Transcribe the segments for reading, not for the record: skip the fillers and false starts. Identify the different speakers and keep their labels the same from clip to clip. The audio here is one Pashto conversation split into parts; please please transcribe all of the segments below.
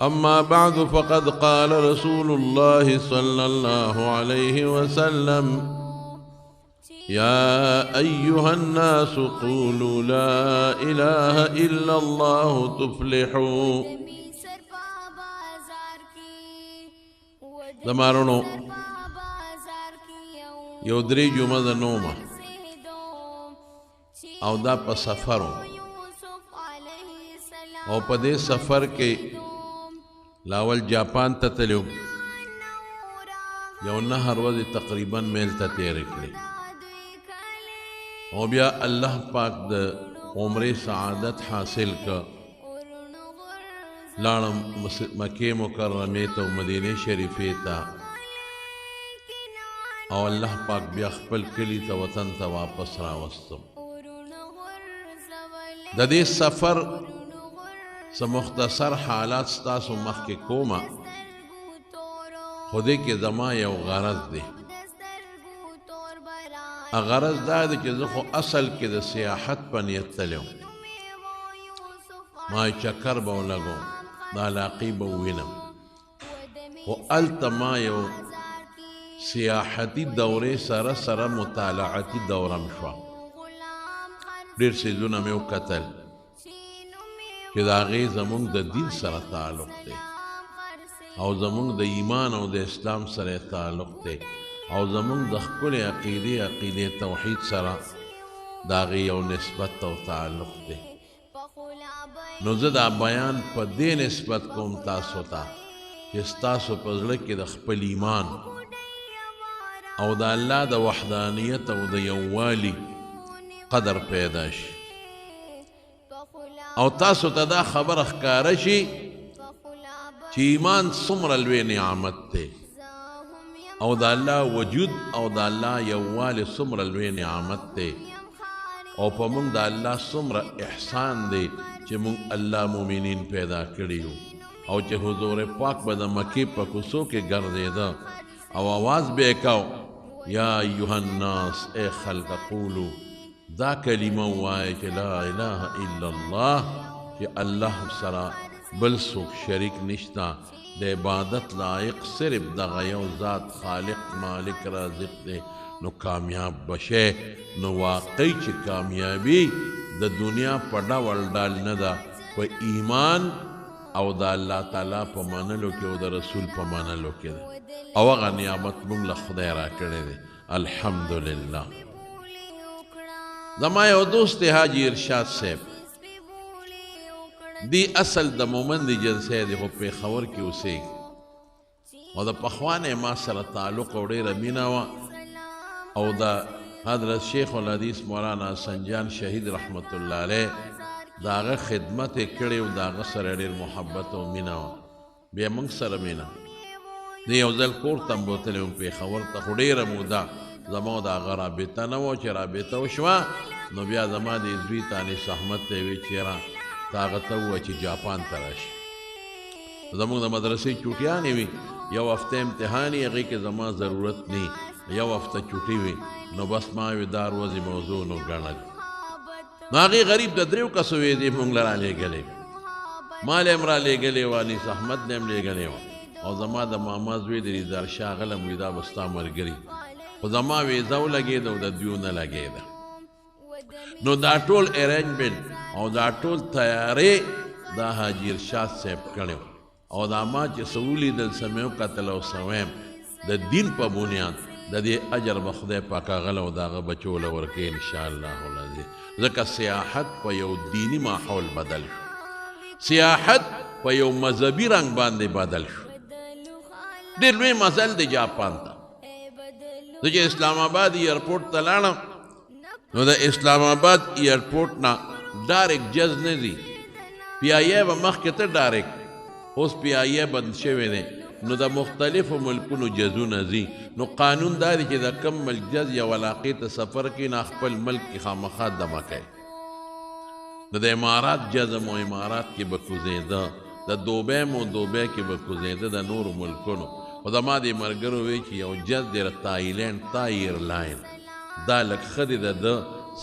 Speaker 1: أما بعد فقد قال رسول الله صلى الله عليه وسلم يا أيها الناس قولوا لا إله إلا الله تفلحوا. دمارونو یو درې جمعه د نومه او دا په سفرو او په دې سفر کې لاول جاپان ته تلو یو 9 ورځې تقریبا میل ته تېرې کړې او بیا الله پاک د عمرې سعادت حاصل کړ. لاړم مکې مکرمې ته او مدینې شریفې ته او الله پاک بیا خپل کلي ته وطن ته واپس راوستم. د دې سفر څه مختصر حالات ستاسو مخکې کومه خو دې کې زما یو غرض دی. غرض دا دی چې زه خو اصل کې د سیاحت په نیت تللی وم، ما چکر به ولګوم، د علاقې به ووینم، خو هلته ما یو سیاحتي دورې سره سره مطالعتي دوره م شوه. ډېر څیزونه مې وکتل چې د هغې زموږ د دین سره تعلق دی او زموږ د ایمان او د اسلام سره تعلق دی او زموږ د خپلې عقیدې توحید سره د هغې یو نسبت او تعلق دی. نو زه دا بیان په دې نسبت کوم تاسو ته چې ستاسو په زړه کې د خپل ایمان او د الله د وحدانیت او د یووالي قدر پیدا شي او تاسو ته دا خبره ښکاره شي چې ایمان څومره لوی نعمت دی او د الله وجود او د الله یووالی څومره لوی نعمت دی او په موږ د الله څومره احسان دی چې موږ الله مؤمنین پیدا کړي یو او چې حضور پاک به د مکې په کوڅو کې ګرځېده او آواز به یې کو یا ایها الناس ای خلق قولو دا کلمه ووایه چې لا اله الا الله چې الله سره بل څوک شریک نشته، د عبادت لایق صرف دغه یو ذات خالق مالک رازق دی. نو کامیاب بشه. نو واقعي چې کامیابی د دنیا په ډول ډال نه ده، په ایمان او د الله تعالی په منلو کې او د رسول په منلو کې ده او هغه نعمت موږ له خدای راکړی دی. الحمدلله. زما یو دوست حاجی ارشاد صاحب دی اصل د مومند جلسه دی خو پېښور کې اوسېږي او د پخوانۍ ما سره تعلق او ډېره مینه وه او د حضرت شیخ الحدیث مولانا سنجان شهید رحمت الله علیه د هغه خدمت یې کړی او د هغه سره ډېر محبت او مینه وه. بیا موږ سره مینه د یو ځل کور ته م بوتلی وم پېښور ته، خو ډېره موده زما د هغه رابطه نه وه چې رابطه وشوه نو بیا زما د زوی تانیس احمد ته یې وی چې یاره ته هغه ته ووایه چې جاپان ته راشي. زموږ د مدرسې چوټیانې وي، یو هفته امتحان یې هغې کې زما ضرورت نه یو هفته چوټي وي نو بس ما وی دا ورځې موضوع نو ګڼل. نو هغې غریب د 3 کسو ویزې موږ له رالېږلې، ما له هم رالېږلې وه، انیس احمد نه هم لېږلې وه او زما د ماما زوی د ریزار شاه غلم وي دا به ستا ملګري، خو زما ویزه ولګېده او د دوی نه لګېده. نو دا ټول ارینجمنټ او دا ټول تیارې دا حاجي ارشاد صاحب کړی او دا ما چې څه ولیدل څه مې وکتل او څه ویم د دین په بنیاد د دې اجر به خدای پاک هغه له او د هغه بچو له ورکوي انشاءالله العظیم. ځکه سیاحت په یو دیني ماحول بدل شو، سیاحت په یو مذهبي رنګ باندې بدل شو. ډېر لوی مزل دی جاپان ته. زه چې اسلام آباد ایرپورټ ته لاړم نو د اسلام آباد ایرپورټ نه ډایرکټ جز نه ځي، پی آی ای به مخکې ته ډایرکټ، اوس پی آی ای بند شوی دی نو د مختلفو ملکونو جزونه ځي. نو قانون دا دی چې د کم ملک جز یا علاقې ته سفر کوي نه خپل ملک کې خامخا دمه کوي. نو د امارات جزم و امارات کې به کوزېده، د دوبۍ مو دوبۍ کې به کوزېده، د نورو ملکونو. خو زما دې ملګرو وی چې یو جز دی د تایلینډ تا ایرلاین دا لږ ښه دی، د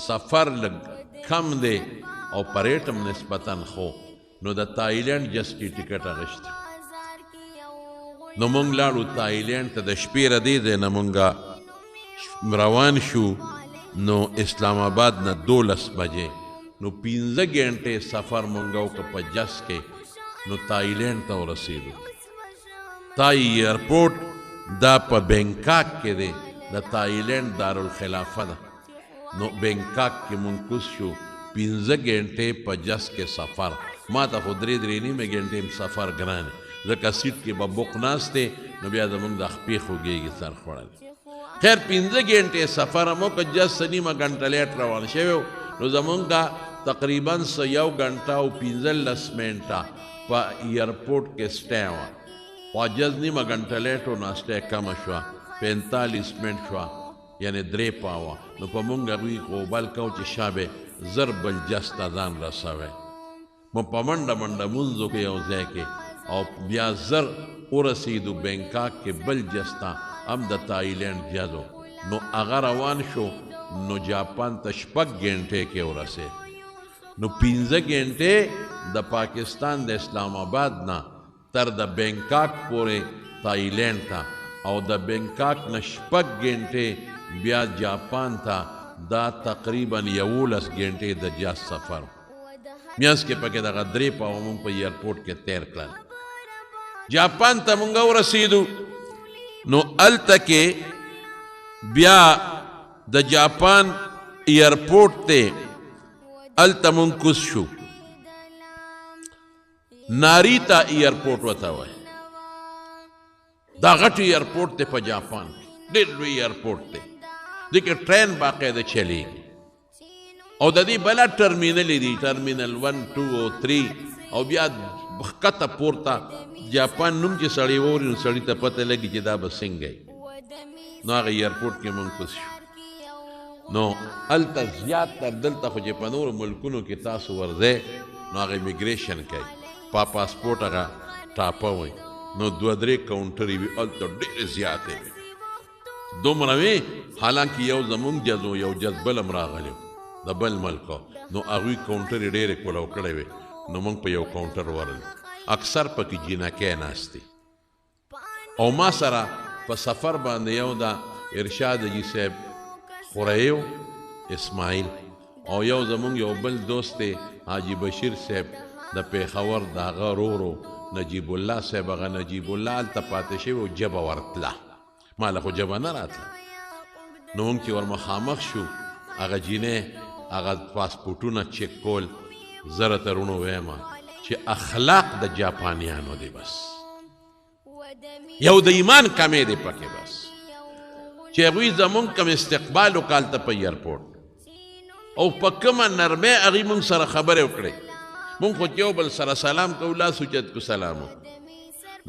Speaker 1: سفر لږ کم دی او په ریټ هم نسبتاً خو نو د تایلینډ جس کی ټیکټ اغشته نو مونږ لاړو تایلینډ ته د شپې ردې دی نه مونږ روان شو نو اسلام آباد نه 12 بجې نو 15 غنټې سفر مونږ وکړ په جس کې نو تایلینډ ته ورسېدو تای ایرپورټ دا په بینکاک کې دی د تایلینډ دارالخلافه ده نو بینکاک کې مونږ کوز شو 15 غنټې په جس کې سفر ما ته خو 3 نیمه غنټې سفر ګران ځکه سیټ کې به بوق ناست دی نو بیا زمونږ د خپې خوږېږي سر خوړل خیر 15 غنټې سفر مو که جس نیمه غنټه لیټ روان شوی نو زمونږ تقریبا 1 غنټه او 15 منټه په ایرپورټ کې سټے وه خو جز نیمه غنټه لیټ و نو سټے کمه شوه 45 منټ شوه یعنې 3 پاوه نو په مونږ هغوی غوبل کو چې شابه زر بل جس ته ځان رسوی مو په منډه منډه مونځ وکړو یو ځای کې او بیا زر ورسېدو بینکاک کې بل جس ته هم د تایلینډ جزو نو هغه روان شو نو جاپان ته 6 غنټې کې ورسېد نو 15 غنټې د پاکستان د اسلام آباد نه تر د بینکاک پورې تایلینډ ته او د بینکاک نه 6 غنټې بیا جاپان ته دا تقریبا 11 غنټې د جاز سفر میانس کې پکې دغه 3 پاوه مونږ په ایرپورټ کې تیر کړل جاپان ته مونږ ورسېدو نو هلته کې بیا د جاپان ایرپورټ ته هلته مونږ کوز شو ناریتا ایرپورټ ورته وایي دا غټ ایرپورټ دی په جاپان کې ډېر لوی ایرپورټ دی دې کې ټرین باقاعده چلیږي او د دې بله ټرمینلې دي ټرمینل 1 2 او 3 او بیا ښکته پورته جاپان نوم چې سړی واوري نو سړي ته پته لګي چې دا به څنګه نو هغه ایرپورټ کې مونږ کوز شو نو هلته زیات تر دلته خو چې په نورو ملکونو کې تاسو ورځئ نو هغه امیګریشن کوي پاسپورټ هغه ټاپه وایي نو 2-3 کاونټرې وي هلته ډېرې زیاتې وي دومره وي حالانکه یو زمونږ جز و یو جز بل هم راغلی د بل ملکو نو هغوی کاونټرې ډېرې کولو کړی وې نو موږ په یو کاونټر ورغلو اکثر پکې جینکۍ ناست دي او ما سره په سفر باندې یو د ارشاد حاجي صاحب خوریو اسماعیل او یو زمونږ یو بل دوست دی حاجي بشیر صاحب د پېښور د هغه ورورو نجیب الله صاحب هغه نجیب الله هلته پاتې شوی و ژبه ورتله ما له خو ژبه نه راتله نو موږ چې ور مخامخ شو هغه جینۍ هغه پاسپورټونه چیک کول زه راته روڼو ویمه چې اخلاق د جاپانیانو دی بس یو د ایمان کمی دی پکې بس چې هغوی زمونږ کم استقبال وکړ هلته په ایرپورټ او په کومه نرمۍ هغوی مونږ سره خبرې وکړې مونږ خو چې یو بل سره سلام کوو لاس اوچت کو سلام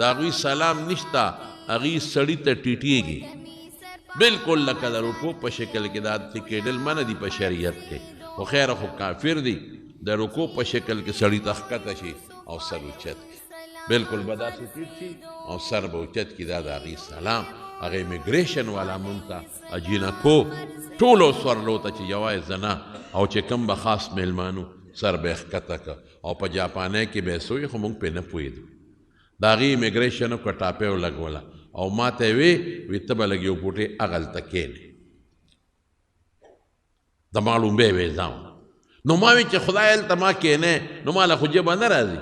Speaker 1: د هغوی سلام نشته هغوی سړي ته ټیټېږي بالکل لکه د رکوع په شکل کې دا کېدل منع دي په شریعت کې خو خیره خو کافر دي د رکوع په شکل کې سړي ته ښکته شي او سر اوچت کړي بالکل به داسې ټیټ شي او سر به اوچت کړي دا د هغوی سلام هغه امیګریشن والا مونږ ته اجینکو ټولو سورلو ته چې یوازې زه نه او چې کوم به خاص میلمانو سر به یې ښکته که او په جاپانۍ کې به یې سوی خو مونږ پرې نه پوهېدو د هغې امیګریشن وکړه ټاپۍ ولګوله او ما ته یې وی ته به لږ یو بوټې هغلته کښېنې د معلومبۍ ویزا وه نو ما وی چې خدای هلته ما کښېنې نو ما له خو ژبه نه راځي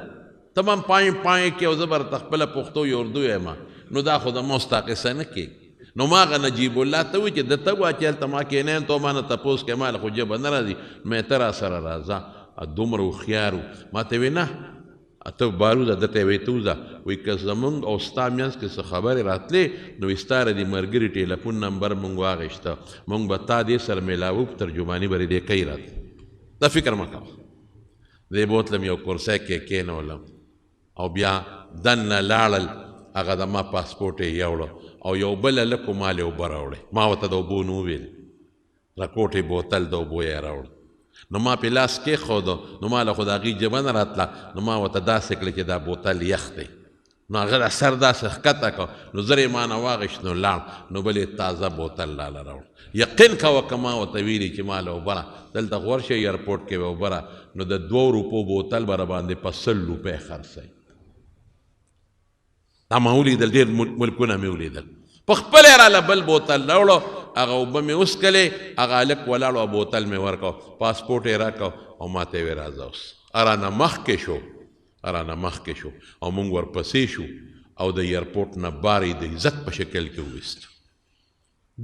Speaker 1: ته به هم پایې کې او زه به راته خپله پښتو یا اردو یم نو دا خو د ما ستا قصه نه کېږي نو ما هغه نجیب الله ته وایي چې ده ته وایه چې هلته ما کښېنی تو ما نه تپوس کوې ما له خو ژبه نه راځي مې ته را سره راځه دومره هوښیار و ما ته وی نه ته بارو ده ته وی ته وځه وایي که زمونږ او ستا منځ کې څه خبرې راتلې نو وایي ستا د ملګري ټیلیفون نمبر مونږ واخېسته مونږ به تا دې سره میلاوو په ترجماني به دې کوي راته دا فکر مه کوه دې بوتلم یو کرسی کې کېنولم او بیا دننه لاړل هغه د ما پاسپورټ یې یوړه او یو بله لکو مال یې اوبه راوړې ما ورته د اوبو نه وویل راکوټې بوتل د اوبو یې راوړه نو ما پې لاس کېښودو نو ما له خو د هغې ژبه نه راتله نو ما ورته داسې کړه چې دا بوتل یخ دی نو هغه د سر داسې ښکته کړه نو زر یې مانه واغېست نو لاړ نو بل یې تازه بوتل راله راوړ یقین کوه که ما ورته ویلي چې ما له اوبه نه دلته غور شئ ایرپورټ کې به اوبه نو د 2 روپو بوتل به راباندې په 100 روپۍ خرڅوي دا ما ولیدل ډېر ملکونه مې ولیدل په خپله یې راله بل بوتل راوړو هغه اوبه مې وڅکلې هغه هلک ولاړ او بوتل مې ورکړو پاسپورټ یې راکړو او ما ته یې ویې راځه اوس رانه مخکې شو او موږ ورپسې شو او د ایرپورټ نه بار یې د عزت په شکل کې وویست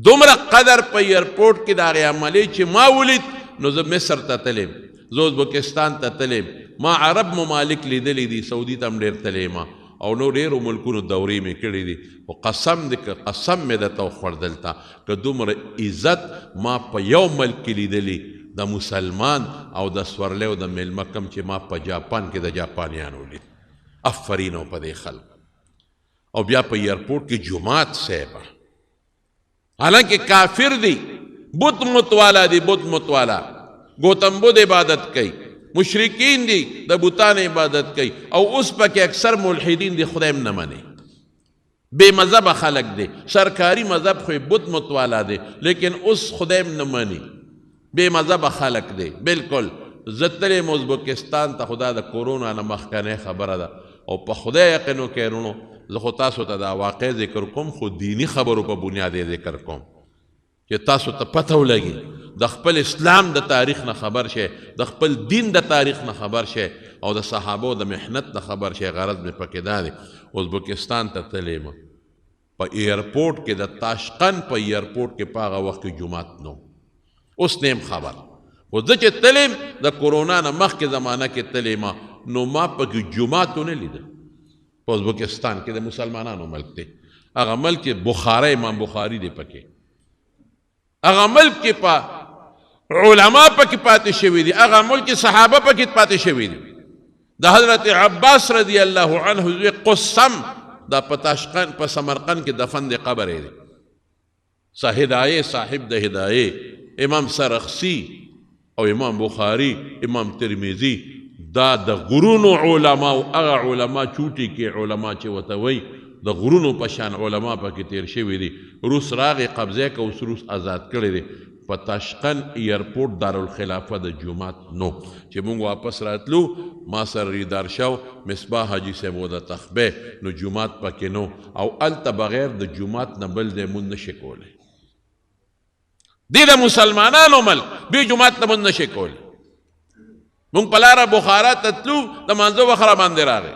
Speaker 1: دومره قدر په ایرپورټ کې د هغې عملې چې ما ولید نو زه مصر ته تلیم زه ازبکستان ته تلیم ما عرب ممالک لیدلی دي سعودي ته هم ډېر تلی ما او نو ډېرو ملکونو دورې مې کړي دي خو قسم مې درته وخوړ دلته که دومره عزت ما په یو ملک کې لیدلی د مسلمان او د سورلی او د میلمه کم چې ما په جاپان کې د جاپانیانو لید افرین او په دې خلک او بیا په ایرپورټ کې جماعت صاحبه حالانکه کافر دی بت متوالا دی بت متوالا گوتم بدھ عبادت کوي مشرکین دی د بتان عبادت کوي او اوس پکې اکثر ملحدین دی خدایم نه مني بے مذهب خلق دی سرکاری مذهب خو بت متوالا دی لیکن اوس خدایم نه مني بے مذهب خلق دی بالکل زتلې ازبکستان ته خدا د کورونا نه مخکنه خبره ده او په خدای یقینو کې رونو زه خو تاسو ته دا واقع ذکر کوم خو دینی خبرو په بنیاد ذکر کوم چې تاسو ته پته ولګي د خپل اسلام د تاریخ نه خبر شي د خپل دین د تاریخ نه خبر شي او د صحابو د محنت نه خبر شي غرض مې پکې دا دی ازبکستان ته تللی م په ایرپورټ کې د تاشقند په ایرپورټ کې په هغه وخت کې جومات نو اوس نیم خبر خو زه چې تلیم د کورونا نه مخکې زمانه کې تللی ما نو ما پکې جومات ونه لیده په ازبکستان کې د مسلمانانو ملک دی هغه ملک کې بخاري امام بخاري دی پکې هغه ملک کې په علما پکې پاتې شوي دي هغه ملک کې صحابه پکې پاتې شوي دي د حضرت عباس رضی الله عنه قسم دا په تاشقند په سمرقند کې دفن دی قبر دی هدایه صاحب د هدایه امام سرخسی او امام بخاری امام ترمذی دا د غرونو علما او هغه علما چوټي کې علما چې وته وي د غرونو په شان علما پکې تیر شوي دي روس راغې قبضه که اوس روس آزاد کړی دی په تاشقند ایرپورټ دارالخلافه د جومات نو چې مونږ واپس راتلو ما سره ریدار شو مصباح حاجي صاحب و د تخبه نو جومات پکې نو او هلته بغیر د جومات نه بل دی مونږ نشي کولی دی د مسلمانانو ملک بې جومات نه مونږ نشي کولی مونږ په لاره بخارا ته تلو د مانځه وخت راباندې راغی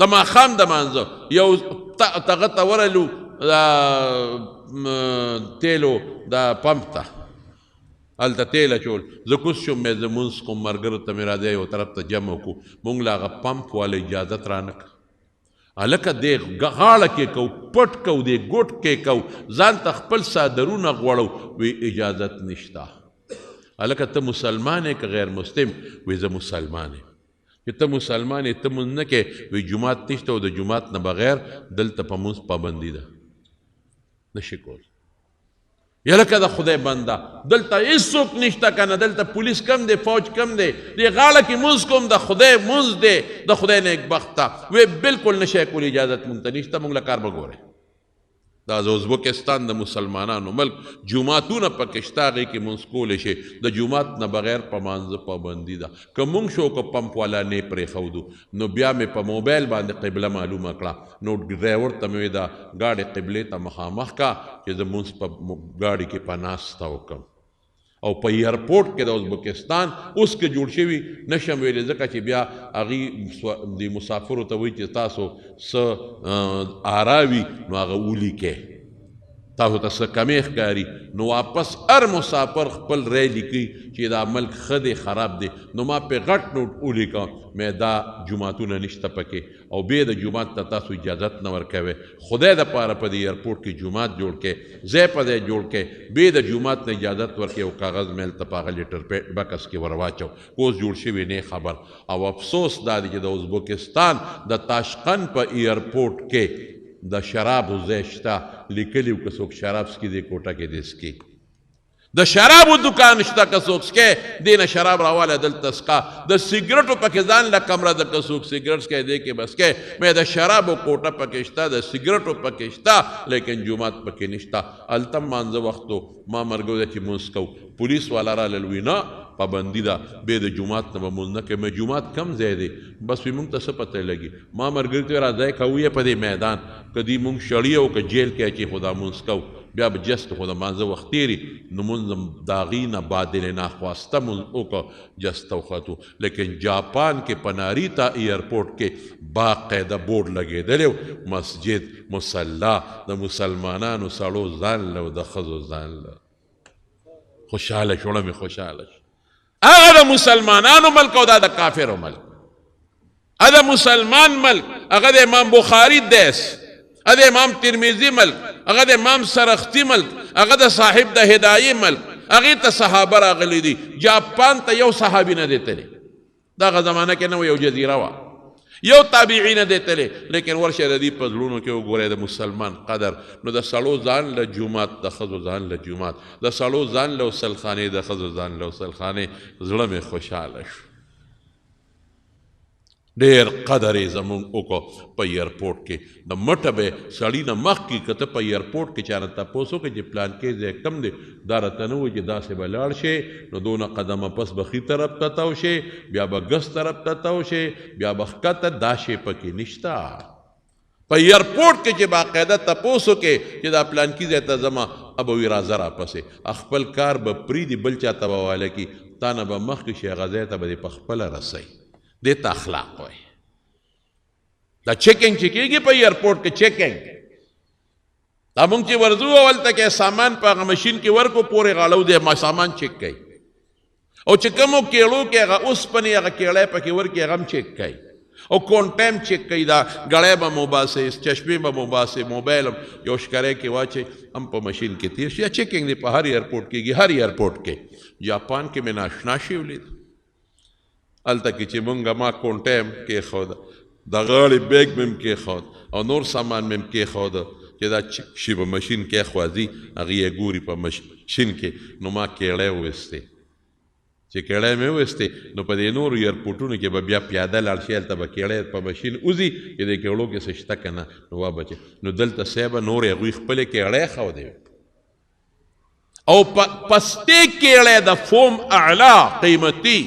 Speaker 1: د ماښام د مانځه یو تغه ته ورلو تیلو دا پمپ ته هلته تیل اچول زه کوز شوم مې لمونځ کوم ملګرو ته مې راځه یو طرف ته جمع کړو مونږ له هغه پمپ والا اجازت رانه کړه هلکه دې غاړه کې کو پټ کو دې ګوټ کې کو ځان ته خپل صادرونه غوړو وی اجازت نشته هلکه ته مسلمان یې که غیر مسلم وی زه مسلمان یم چې ته مسلمان یې ته مونځ نه کې وی جومات نشته او د جومات نه بغیر دلته په مونځ پابندي ده نشي کول یا لکه د خدای بنده دلته هېڅوک نشته که نه دلته پولیس کم دی فوج کم دی دې غاړه کې مونځ کوم د خدای مونځ دی د خدای نیکبخته وی بالکل نشی کولی اجازت مونږ ته نشته مونږ له کار به ګورئ دا د ازبکستان د مسلمانانو ملک جوماتونه پکې شته هغې کې مونځ کولی شي د جومات نه بغیر په مانځه پابندي ده که مونږ شو که پمپ والا نه پرېښودو نو بیا مې په موبایل باندې قبله معلومه کړه نو ډرایور ته مې وی دا ګاډې قبلې ته مخامخ کا چې زه مونځ په ګاډي کې په ناسته وکړم او په ایرپورټ کې د ازبکستان اوس کې جوړ شوي نشم ویلی ځکه چې بیا هغې د مسافرو ته وایي چې تاسو څه آراوي نو هغه ولیکئ تاسو ته څه کمې ښکاري نو واپس هر مسافر خپل رای لیکي چې دا ملک ښه دی خراب دی نو ما پې غټ نوټ ولیکه مې دا جوماتونه نشته پکې او بې د جومات ته تاسو اجازت نه ورکوئ خدای دپاره په دې ایرپورټ کې جومات جوړ کړئ ځای په ځای جوړ کړئ بې د جومات نه اجازت ورکړئ او کاغذ میل ته په هغه لیټر بکس کې ور واچو اوس جوړ شوي نه خبر او افسوس دا دی چې د ازبکستان د تاشقند په ایرپورټ کې د شرابو ځای شته لیکلي و که څوک شراب څکي دې کوټه کې دې څکي د شرابو دکان شته که څوک څکې دې نه شراب راواله دلته څکه د سګرټو پکې ځان له کمره ده که څوک سګرټ څکې دې کې بس کې مې د شرابو کوټه پکې شته د سګرټو پکې شته لیکن جومات پکې نشته هلته مانځه وخت و ما مرګو ده چې مونځ کوو پولیس والا رالل وي نه پابندي ده بې د جومات نه به مونځ نه کوې مې جومات کم ځای دی بس وي مونږ ته څه پته لګي ما ملګري ته راځئ کوو یې په دې میدان که دوی مونږ شړي او که جیل کې اچي خو دا مونځ کوو بیا به جست خو د مانځه وخت تېري نو مونځ د هغې نه بادل ناخواسته مونځ وکړه جست وختو لیکن جاپان کې پناري ته ایرپورټ کې باقاعده بورډ لګېدلی و مسجد مصلا د مسلمانانو سړو ځان له او د ښځو ځان له خوشحاله شوړه مې خوشحاله شو هغه د مسلمانانو ملک او دا د کافرو ملک هغه د مسلمان ملک هغه د امام بخاري دیس هغه د امام ترمذي ملک هغه د امام سرختی ملک هغه د صاحب د هدایې ملک هغې ته صحابه راغلی دي جاپان ته یو صحابي نه دی تللی دغه زمانه کې نه و یو جزیره وه یو تابعي نه دی تللی لیکن ورشه د دې په زړونو کې وګورئ د مسلمان قدر نو د سړو ځان له جومات د ښځو ځان له جومات د سړو ځان له وسلخانې د ښځو ځان له وسلخانې زړه مې خوشحاله شو ډېر قدر یې زموږ وکړو په ایرپورټ کې د مټه به سړي نه مخکې که ته په ایرپورټ کې چا نه تپوس وکړې چې پلان کې ځای کم دی دا راته نه وایي چې داسې به لاړ شې نو دونه قدمه پس به ښي طرف ته تاو شې بیا به ګس طرف ته تاو شې بیا به ښکته دا شی پکې نشته په ایرپورټ کې چې باقاعده تپوس وکړې چې دا پلان کې ځای ته ځمه به وي راځه راپسې خپل کار به پرېږدي بل چا ته به واله کړي تا نه به مخکې شي هغه ځای ته به دې پخپله رسوي دې ته اخلاق وایي دا چیکنګ چې کېږي په ایرپورټ کې چیکنګ دا مونږ چې ورځو اولته کې سامان په هغه مشین کې ورکو پورې غاړو دی سامان چیک کوي او چې کومو کېړو کې هغه اوسپنې هغه کېړی پکې ورکړي هغه هم چیک کوي او کونټایم چیک کوي دا ګړی به مو باسې چشمې به مو باسې موبایل یو شکری کې واچوي هم په مشین کې تېر شي چیکنګ دی په هر ایرپورټ کېږي هر ایرپورټ کې جاپان کې مې ناشنا شي ولید هلته کې چې مونږ ما کونټایم کېښود د غاړې بیګ مې هم کېښود او نور سامان مې هم کېښود چې دا چک شي په مشین کې خوځي هغې یې ګوري په مشین کې نو ما کېړی وویستی چې کېړی مې وویستی نو په دې نورو ایرپورټونو کې به بیا پیاده لاړ شي هلته به کېړی په مشین وځي چې د کېړو کې څه شته که نه نو وا بچې نو دلته صاحبه نور هغوی خپلې کېړی ښودی او پستی کېړی د فوم اعلی قیمتي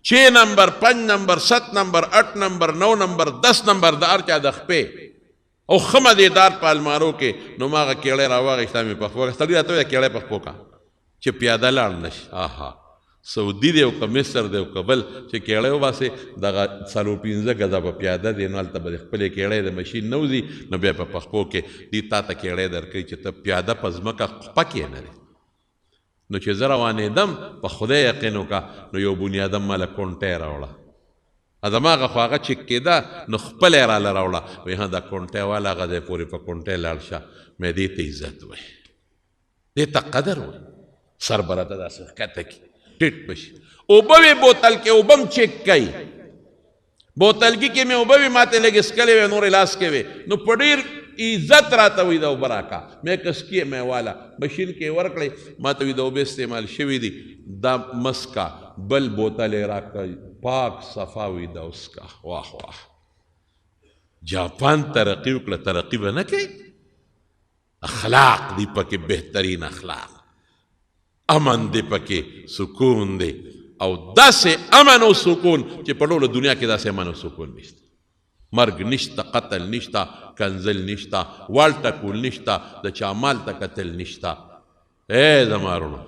Speaker 1: 6 نمبر 5 نمبر 7 نمبر 8 نمبر 9 نمبر 10 نمبر د هر چا د خپې او ښه مزېدار په المارو کې نو ما هغه کېړی راواغېستا مې پخپو سړي راته وایي کېړی پخپو کا چې پیاده لاړ نه شي آها سعودي دی او که مصر دی او که بل چې کېړی وباسې دغه 4-5 ګزه به پیاده دی نو هلته به د خپلې کېړی د مشین نه وځي نو بیا په پخپو کې دي تا ته کېړی درکوي چې ته پیاده په ځمکه خپکې نه دی نو چې زه روانېدم په خدای یقین وکړه نو یو بنیادم ماله کونټی راوړه زما هغه خو هغه چک کېده نو خپله یې راله راوړه وایي ها دا کونټی والا هغه ځای پورې په کونټی لاړ شه مې دې ته عزت وایي دې ته قدر وایي سر به راته داسې ښکته کړي ټیټ به شي اوبه وې بوتل کې اوبه هم چک کوي بوتلګي کې مې اوبه وې ما ته لږ اسکلې وې نورې لاس کې وې نو په ډېر عزت راته وي د اوبه راکړه مې کسکې مې واله مشین کې ورکړئ ما ته وي د اوبه استعمال شوي دي دا مسکه بل بوتل یې راکړئ پاک صفا وي دا اسکه واه واه جاپان ترقي وکړه ترقي به نه کوي اخلاق دی پکې بهترین اخلاق امن دی پکې سکون دی او داسې امن او سکون چې په ټوله دنیا کې داسې امن او سکون نشته مرګ نشته قتل نشته کنزل نشته وال ټکول نشته د چا مال ته کتل نشته ای زما وروڼو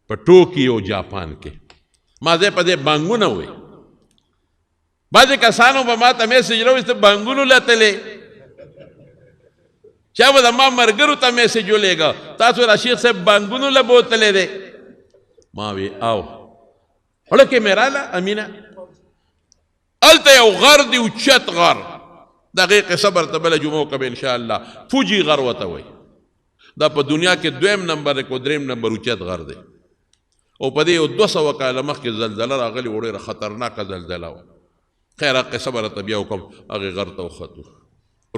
Speaker 1: په ټوکیو جاپان کې ما ځای په دې بانګونه وې بعضې کسانو به ما ته میسج راوایسته بانګونو لتلې چا به زما ملګرو ته میسج ولېږه تاسو را شیخ صاحب بانګونو له بوتلی دی ما وی او وړه کې مې راله امینه هلته یو غر دی اوچت غر د هغې قصه برته بله جمعه وکړه انشاءالله فوجي غر ورته وایي دا په دنیا کې 2 نمبر دی که 3 نمبر اوچت غر دی او په دې یو 200 کاله مخکې زلزله راغلې و ډېره خطرناکه زلزله وه خیر هغه قصه به راته بیا وکړم هغې غر ته وختو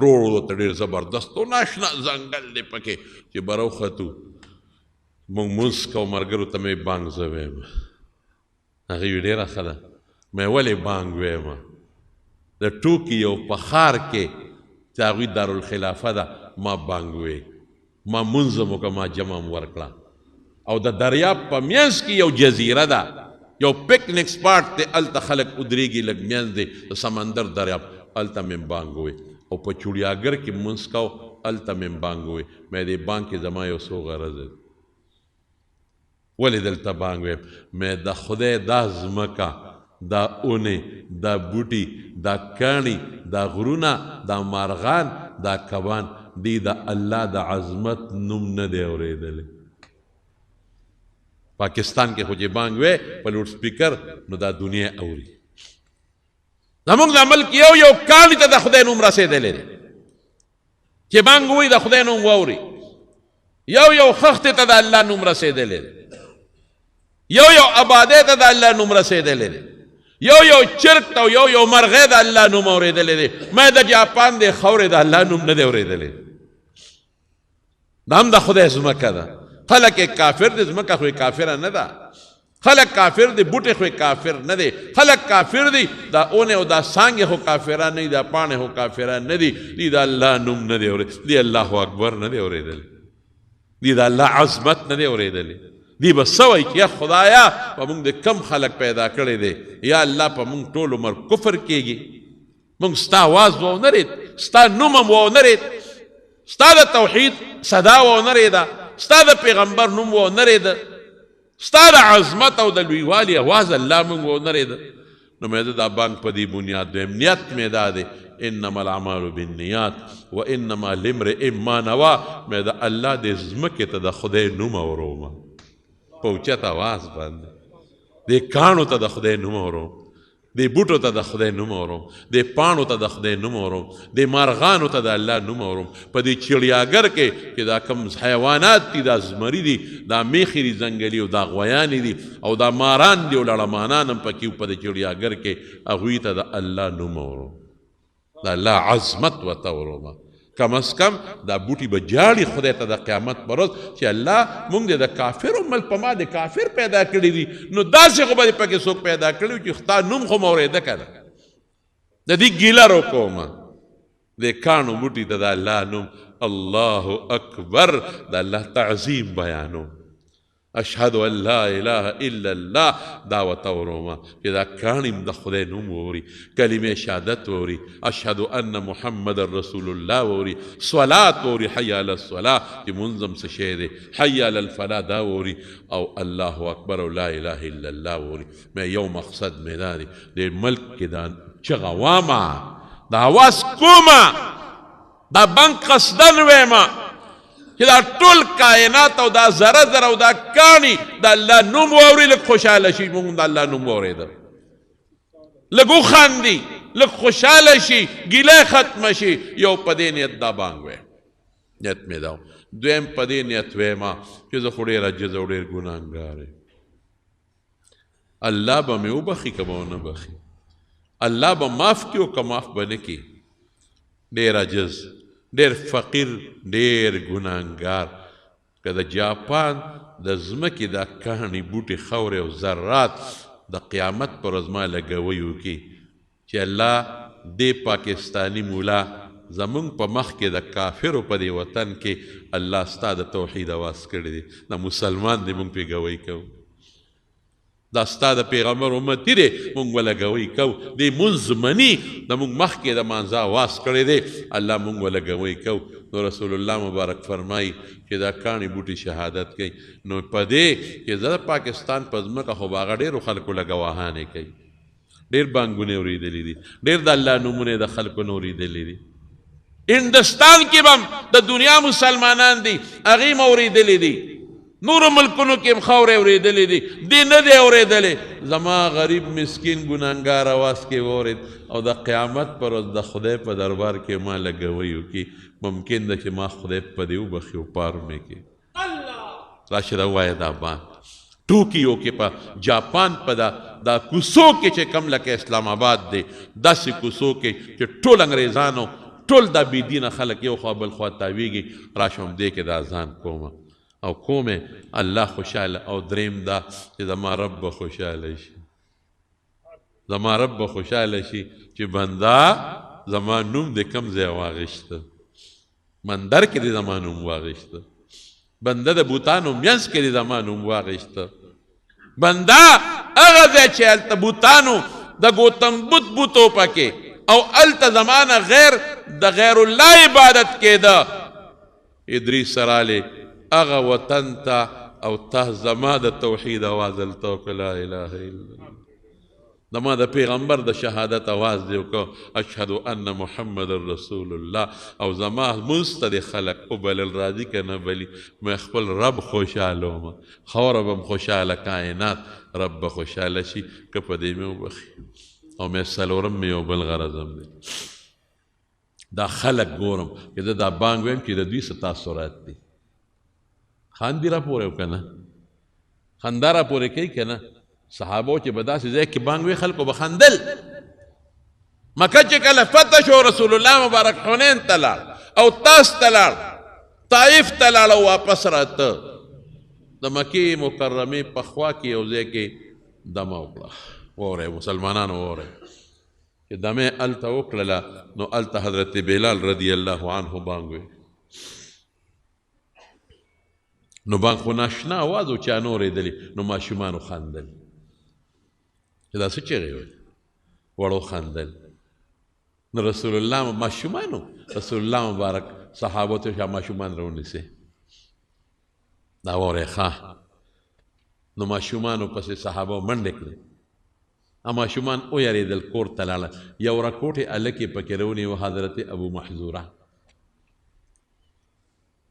Speaker 1: روړ ورته ډېر زبردست و ناشنا ځنګل دی پکې چې به راوختو مونږ مونځ کوو ملګرو ته مې بانګ زه ویم هغې وي ډېره ښه ده مې ولې بانګ ویم د ټوکي یو په ښار کې چې هغوی دارالخلافه ده ما بانګ وی ما مونځ هم وکړه ما جمع هم ورکړه او د دریاب په منځ کې یو جزیره ده یو پکنیک سپاټ دی هلته خلک ودرېږي لږ منځ دی د سمندر دریاب هلته مې بانګ وی او په چوړیاګر کې مونځ کوو هلته مې بانګ وی مې دې بانګ کې زما یو څو غرض ولې دلته بانګ ویم مې د خدای دا ځمکه دا اونې دا بوټي دا کاڼي دا غرونه دا مارغان دا کبان دی د الله د عظمت نوم نه دی اورېدلی پاکستان کې خو چې بانګ وی په لوډ سپیکر نو دا دنیا اوري زموږ د ملک یو یو کاڼي ته د خدای نوم رسېدلی دی چې بانګ وی د خدای نوم واوري یو یو خښتې ته د الله نوم رسېدلی دی یو یو آبادۍ ته د الله نوم رسېدلی دی یو یو چرک ته یو یو مرغۍ د الله نوم اورېدلی دی ما د جاپان د خاورې د الله نوم نه دی اورېدلی دا هم د خدای ځمکه ده خلک یې کافر دی ځمکه خو یې کافره نه ده خلک کافر دی بوټي خو یې کافر نه دی خلک کافر دی دا اونې او دا څانګې خو کافران نه دي دا پاڼې خو کافران نه دي دی د الله نوم نه دی اورېدلی دی الله اکبر نه دی اورېدلی دی د الله عظمت نه دی اورېدلی دی به څه وایي چې یا خدایا په موږ د کم خلک پیدا کړی دی یا الله په موږ ټول عمر کفر کېږي موږ ستا آواز ونه رید ستا نوم هم ونه رید ستا د توحید صدا ونه ریده ستا د پیغمبر نوم ونه ریده ستا د عظمت او د لویوالي آواز الله موږ ونه ریده نو مې دا بانک په دې بنیاد دویم نیت مې دا دی انما الاعمال بالنیات وانما لامرئ ما نوى مې د الله د ځمکې ته د خدای نوم اورومه په اوچت آواز باندې د کاڼو ته د خدای نوم اوروم د بوټو ته د خدای نوم اوروم د پاڼو ته د خدای نوم اوروم د مارغانو ته د الله نوم اوروم په دې چړیاګر کې چې دا کم حیوانات دي دا زمري دي دا میخې دي ځنګلي او دا غویانې دي او دا ماران دي او لړمان هم پکې په دې چړیاګر کې هغوی ته د الله نوم اوروم د الله عظمت ورته اورومه کم از کم دا بوټي به جاړي خدای ته د قیامت پر ورځ چې الله مونږ د کافرو ملک په ما د کافر پیدا کړي دي نو داسې خو به دې پکې څوک پیدا کړي چې ستا نوم خو مې اورېده که نه د دې ګیله روکومه د کاڼو بوټي ته د الله نوم الله اکبر د الله تعظیم بیانوم اشهد ان لا اله الا الله دا ورته ورومه چې دا کاڼي د خدای نوم واوري کلمې شهادت واوري اشهد ان محمد رسول الله واوري صلات واوري حي على الصلاه چې منظم څه شی دی حي على الفلاح دا واوري او الله اکبر او لا اله الا الله واوري مې یو مقصد مې دا دی د ملک کې دا چغه وامه دا اواز کومه دا بنک قصدن ویمه چې دا ټول کائنات او دا ذره ذره او دا کاڼي د الله نوم واوري لږ خوشحاله شي مونږ د الله نوم واورېده لږ وخاندي لږ خوشحاله شي ګیله ختمه شي یو په دې نیت دا بانګ وی نیت مې دا دویم په دې نیت ویمه چې زه خو ډېر عجز او ډېر ګناهګار یم الله به مې وبخي که به ونه بخي الله به معاف کړي او که معاف به نه کړي ډېر عجز ډېر فقیر ډېر ګناهګار که د جاپان د ځمکې دا کاڼي بوټي خاورې او ذرات د قیامت پر ورځ ما لګوی وکړي چې الله دې پاکستاني مولا زمونږ په مخ کې د کافرو په دې وطن کې الله ستا د توحید اواز کړی دی د مسلمان دی مونږ پې ګوی کوو دا ستا د پیغمبر امتی دی مونږ به لګوی کوو دې مونځ مني د مونږ مخکې د مانځه اواز کړی دی الله مونږ به لګوی کوو نو رسول الله مبارک فرمایي چې دا کاڼي بوټي شهادت کوي نو په دې چې زه د پاکستان په ځمکه خو به هغه ډېرو خلکو له ګواهانې کوي ډېر بانګونه اورېدلي دي ډېر د الله نومونه د خلکو نه اورېدلي دي هندوستان کې به هم د دنیا مسلمانان دي هغې هم اورېدلي دي نورو ملکونو کې هم خاورې اورېدلې دي دې نه دی اورېدلې زما غریب مسکین ګناهګار اواز کې واورېد او د قیامت پر ورځ د خدای په دربار کې ما لګوی وکړي ممکن ده چې ما خدای په دې وبخي او پار مې کړي راشه دا ووایه دا بان ټوکیو کې په جاپان په دا کوڅو کې چې کم لکه اسلام آباد دی داسې کوڅو کې چې ټول انګریزانو ټول دا بېدینه خلک یو خوا بل خوا تاویږي راشه هم دې کې دا ځان کومه او کومه الله خوشاله، او دریم دا چې زما رب به خوشاله شي، زما رب به خوشاله شي چې بندا زما نوم د کم ځای واغېسته، مندر کې د زما نوم واغېسته، بنده د بوتانو منځ کې د زما نوم واغېسته، بندا هغه ځای چې هلته بوتانو د ګوتم بت بوتو پکې او هلته زمانه غیر د غیر الله عبادت کېده، ادریس رالی هغه وطن ته او ته زما د توحید اواز هلته وکړه، لا اله الا الله، زما د پیغمبر د شهادت اواز دی وکړه اشهد ان محمد رسول الله، او زما منځ ته د خلق وبلل راځي که نه بلي، مې خپل رب خوشحاله وم، خوره به م خوشحاله کائنات رب به خوشحاله شي که په دې مې وبخي. او مې څلورم مې یو بل غرض هم دی، دا خلق ګورم چې زه دا بانګ ویم چې د دوی څه تاثرات دي، خاندي را پورې که نه، خندا را پورې کوي که نه، صحابو چې به داسې ځای کې بانګ وی خلکو به خندل. مکه چې کله فتح شو رسول الله مبارک حنین ته لاړ او تاس ته لاړ، طائف ته لاړ او واپس راته، د مکې مکرمې په خوا کې یو ځای کې دمه وکړه. وورئ مسلمانانو وورئ چې دمه هلته وکړله نو هلته حضرت بلال رضی الله عنه بانګ وی، نو بانګ خو ناشنا اواز و چا نه اورېدلي، نو ماشومانو خندل چې دا څه چغې وې، وړو خندل، نو رسول الله ماشومانو رسول الله مبارک صحابو ته ماشومان راونیسئ، دا وورئ ښه، نو ماشومانو پسې صحابو منډې کړې، ماشومان ویرېدل، کور ته لاړه، یو رکوټې هلک یې پکې راونیو حضرت ابو محذوره،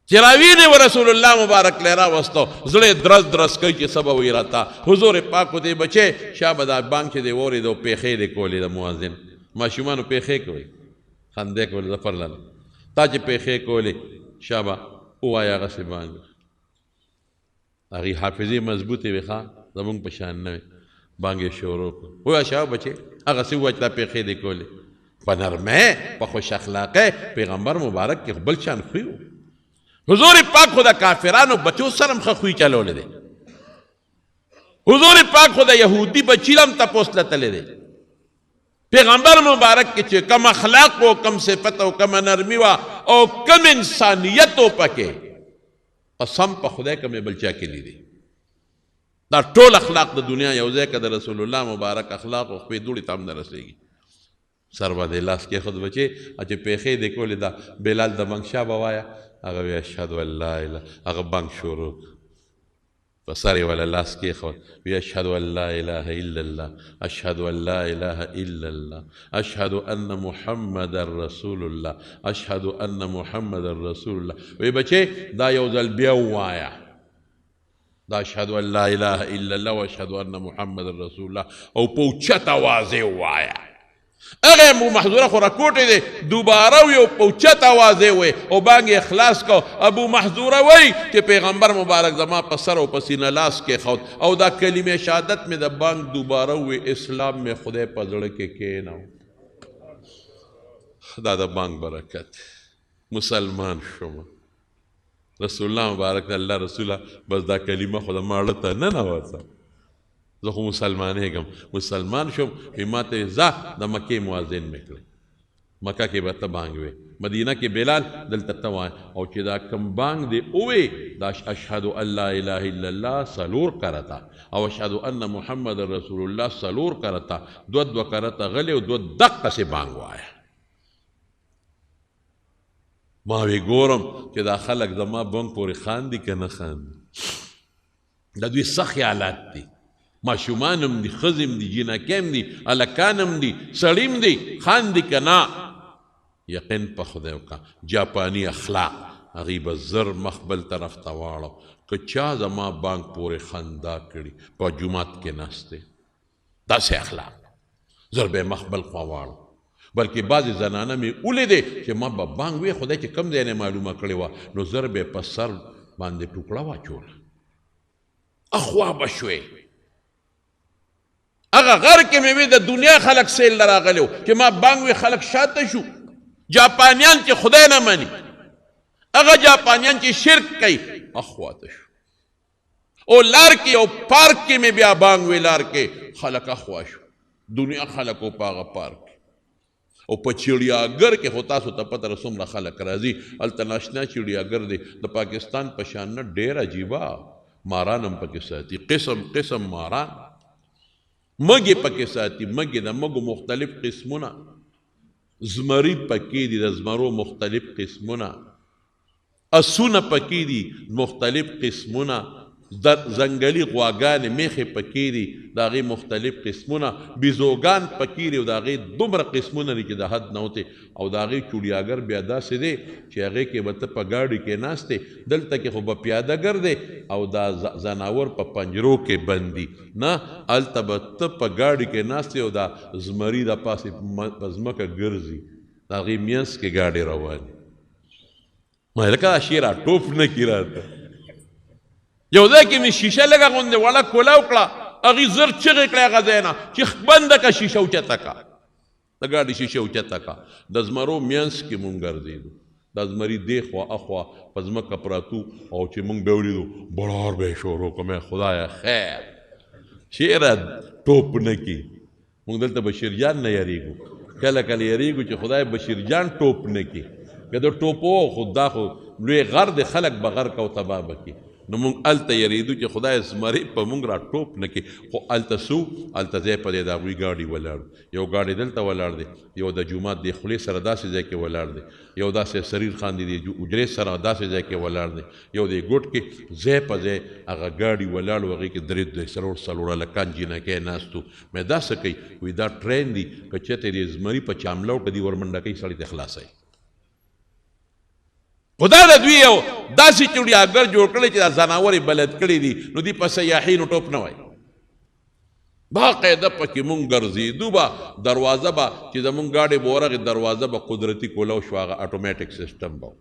Speaker 1: چې راوینې و رسول الله مبارک لی راوستو، زړه درز درز کوي چې څه به وایي راته، حضور پاک ورته بچې شا به دا بانګ چې دی واورېده او پېښې دی کولې د مؤذن، ماشومانو پېښې کوئ، خندې کولې ظفر لاله تا چې پېښې کولې شا به ووایه هغسې بانګ، هغې حافظې مضبوطې وې ښه زمونږ په شان نه وې، بانګ یې شروع کړو، ووایه شا بچې هغسې ووایه چې دا پېښې دی کولې، په نرمۍ په خوش اخلاقۍ پیغمبر مبارک کې بل شان خوی و، حضور پاک خدا کافرانو بچو سرم خوی چلولی دی، حضور پاک خدا یهودی بچیلم تپوس لتلی دی، پیغمبر مبارک کې چې کم اخلاق و کم صفت و کم نرمی و او کم انسانیت و پکې، قسم په خدای کمې بل چا کې لیدي، دا ټول اخلاق د دنیا یو ځای که د رسول الله مبارک اخلاق و خپې دوړې ته هم نه رسېږي. سر باندې لاس کېښود بچې چې پېښې دې کولې دا بلال د بانګ شاه به وایه، هغه وی اشهد ان لا اله، هغه بانګ شروع په سر یې ولا لاس کېښود، وی اشهد ان لا اله الا الله، اشهد ان لا اله الا الله، اشهد ان محمد رسول الله، اشهد ان محمد رسول الله. وی بچې دا یو ځل بیا ووایه، دا اشهد ان لا اله الا الله و اشهد ان محمد رسول الله، او په اوچت آواز یې ووایه. هغه ابو محذوره خو راکوټې دی، دوباره وی او په اوچت آواز یې وی او بانګ یې خلاص کو. ابو محذوره وی چې پیغمبر مبارک زما په سر او په سینه لاس کېښود او دا کلمې شهادت مې د بانګ دوباره وی، اسلام مې خدای په زړه کې کېناو. دا د بانګ برکت، مسلمان شوم، رسول الله مبارک الله رسوله بس دا کلمه خو د ماړه ته نه نوځه، زه خو مسلمانېږم، مسلمان شوم، وی ما ته ځه د مکې مؤذن مې کړې، مکه کې به ته بانګ وې، مدینه کې بلال دلته ته وایه، او چې دا کم بانګ دی اوې دا اشهد ان لا اله الا الله څلور کرته او اشهد ان محمد رسول الله څلور کرته، دوه دوه کرته غلې او دوه دقسې بانګ وایه. ما وی ګورم چې دا خلک زما بانګ پورې خاندي که نه خاندي، د دوی څه خیالات دي، ماشومان هم دي، ښځې هم دي، جینکې هم دي، هلکان هم دي، سړي هم دي، خاندي که نه؟ یقین په خدای وکړه جاپاني اخلاق هغې به زر مخ بل طرف ته واړو، که چا زما بانګ پورې خندا کړي په جومات کې ناست دی، داسې اخلاق زر به یې مخ بل خوا واړو. بلکې بعضې زنانه مې ولیدې چې ما به بانګ وی خدای چې کوم ځای نه معلومه کړې وه، نو زر به یې په سر باندې ټوکړه واچوله، اخوا به شوې. هغه غر کې مې وی د دنیا خلک سیل نه راغلی و چې ما بانګ وی خلک شاته شو. جاپانیان چې خدای نه مني، هغه جاپانیان چې شرک کوي، اخواته شو او لار کې او پارک کې مې بیا بانګ وی لار کې خلک اخوا شو دنیا خلکو په هغه پارک او په چړیاګر کې خو تاسو ته پته ده څومره خلک راځي هلته ناشنا چړیاګر دی د پاکستان په شان نه ډېر عجیبه ماران هم پکې ساتي قسم قسم ماران مږې پکې ساتي مږې د مږو مختلف قسمونه زمري پکې دي د زمرو مختلف قسمونه اسونه پکې دي مختلف قسمونه زنګلي غواګانې میخې پکې دي د هغې مختلف قسمونه بیزوګان پکې دي او د هغې دومره قسمونه دي چې د حد نه وتې او د هغې چوړیاګر بیا داسې دی چې هغې کې به ته په ګاډي کې ناست دی دلته کې خو به پیاده ګر دی او دا ځناور په پنجرو کې بند دي نه هلته به ته په ګاډي کې ناست دی او دا زمري د پاسې په ځمکه ګرځي د هغې منځ کې ګاډي روانې ما لکه دا شی را ټوپ نه کړي راته یو ځای کې مې شیشه لږه غوندې وړه کولاو کړه هغې زر چغې کړې هغه ځای نه چې بنده که شیشه اوچته که د ګاډي شیشه اوچته که د زمرو منځ کې مونږ ګرځېدو دا زمري دې خوا اخوا په ځمکه پراتو او چې مونږ به یې ولیدو بړار به یې شروع کړو مې خدایه خیر چېره ټوپ نه کړي مونږ دلته بشیرجان نه یریږو کله کله یریږو چې خدای بشیرجان ټوپ نه کړي که د ټوپو خو دا خو لوی غر د خلک به غر کو تباه به کړي نو مونږ هلته یریدو چې خدای زمري په مونږ را ټوپ نه کړي خو هلته سو هلته ځای په دی د هغوی ګاډي ولاړ یو ګاډي دلته ولاړ دی یو د جومات د خولې سره داسې ځای کې ولاړ دی یو داسې سریر خان دی د اجرې سره داسې ځای کې ولاړ دی یو د ګوټ کې ځای په ځای هغه ګاډي ولاړ و هغې کې درې څلور هلکان جینکۍ ناست وو مې دا څه کوي وایي دا ټرین دی که چېرته د زمري په چاملوټه دي ورمنډه کوي سړی ته خلاصوي خدا د دوی یو داسې چړیاګر جوړ کړی چې دا ځناور یې بلد کړي دي نو دوی په سیاحینو ټوپ نه وایي باقاعده پکې مونږ ګرځېدو به دروازه به چې زمونږ ګاډۍ به ورغې دروازه به قدرتي کولو شو هغه اټومیټک سیسټم به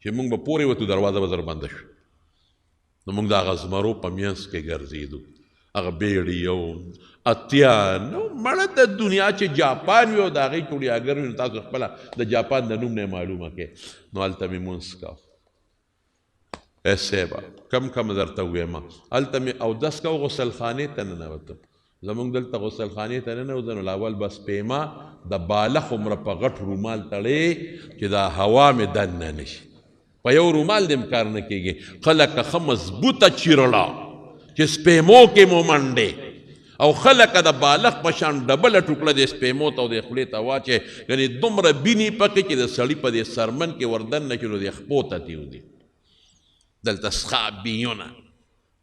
Speaker 1: چې مونږ به پورې وتو دروازه به زر بنده شو نو مونږ د هغه زمرو په منځ کې ګرځېدو هغه بیړۍ او اتیا نو مړه د دنیا چې جاپان وي او د هغې چوړیاګر وي نو تاسو خپله د جاپان د نوم نه یې معلومه کړې نو هلته مې مونځ کوه ای صیبه کم درته ووایم هلته مې اودس کوه غسلخانې ته ننوتم زمونږ دلته غسلخانې ته ننوځه نو اول بس پیما د بالښ عمره په غټ رومال تړې چې دا هوا مې دننه نه شي په یو رومال دې کار نه کېږي خلکه ښه مضبوطه چیرړه چې سپیمو کې مو منډې او خلکه د بالښ په شان ډبله ټوکړه د سپیمو ته او د خولې ته واچې یعنې دومره بینې پکې چې د سړي په دې سرمن کې وردن نه شي نو د خپو ته تېودي دلته سخابیونه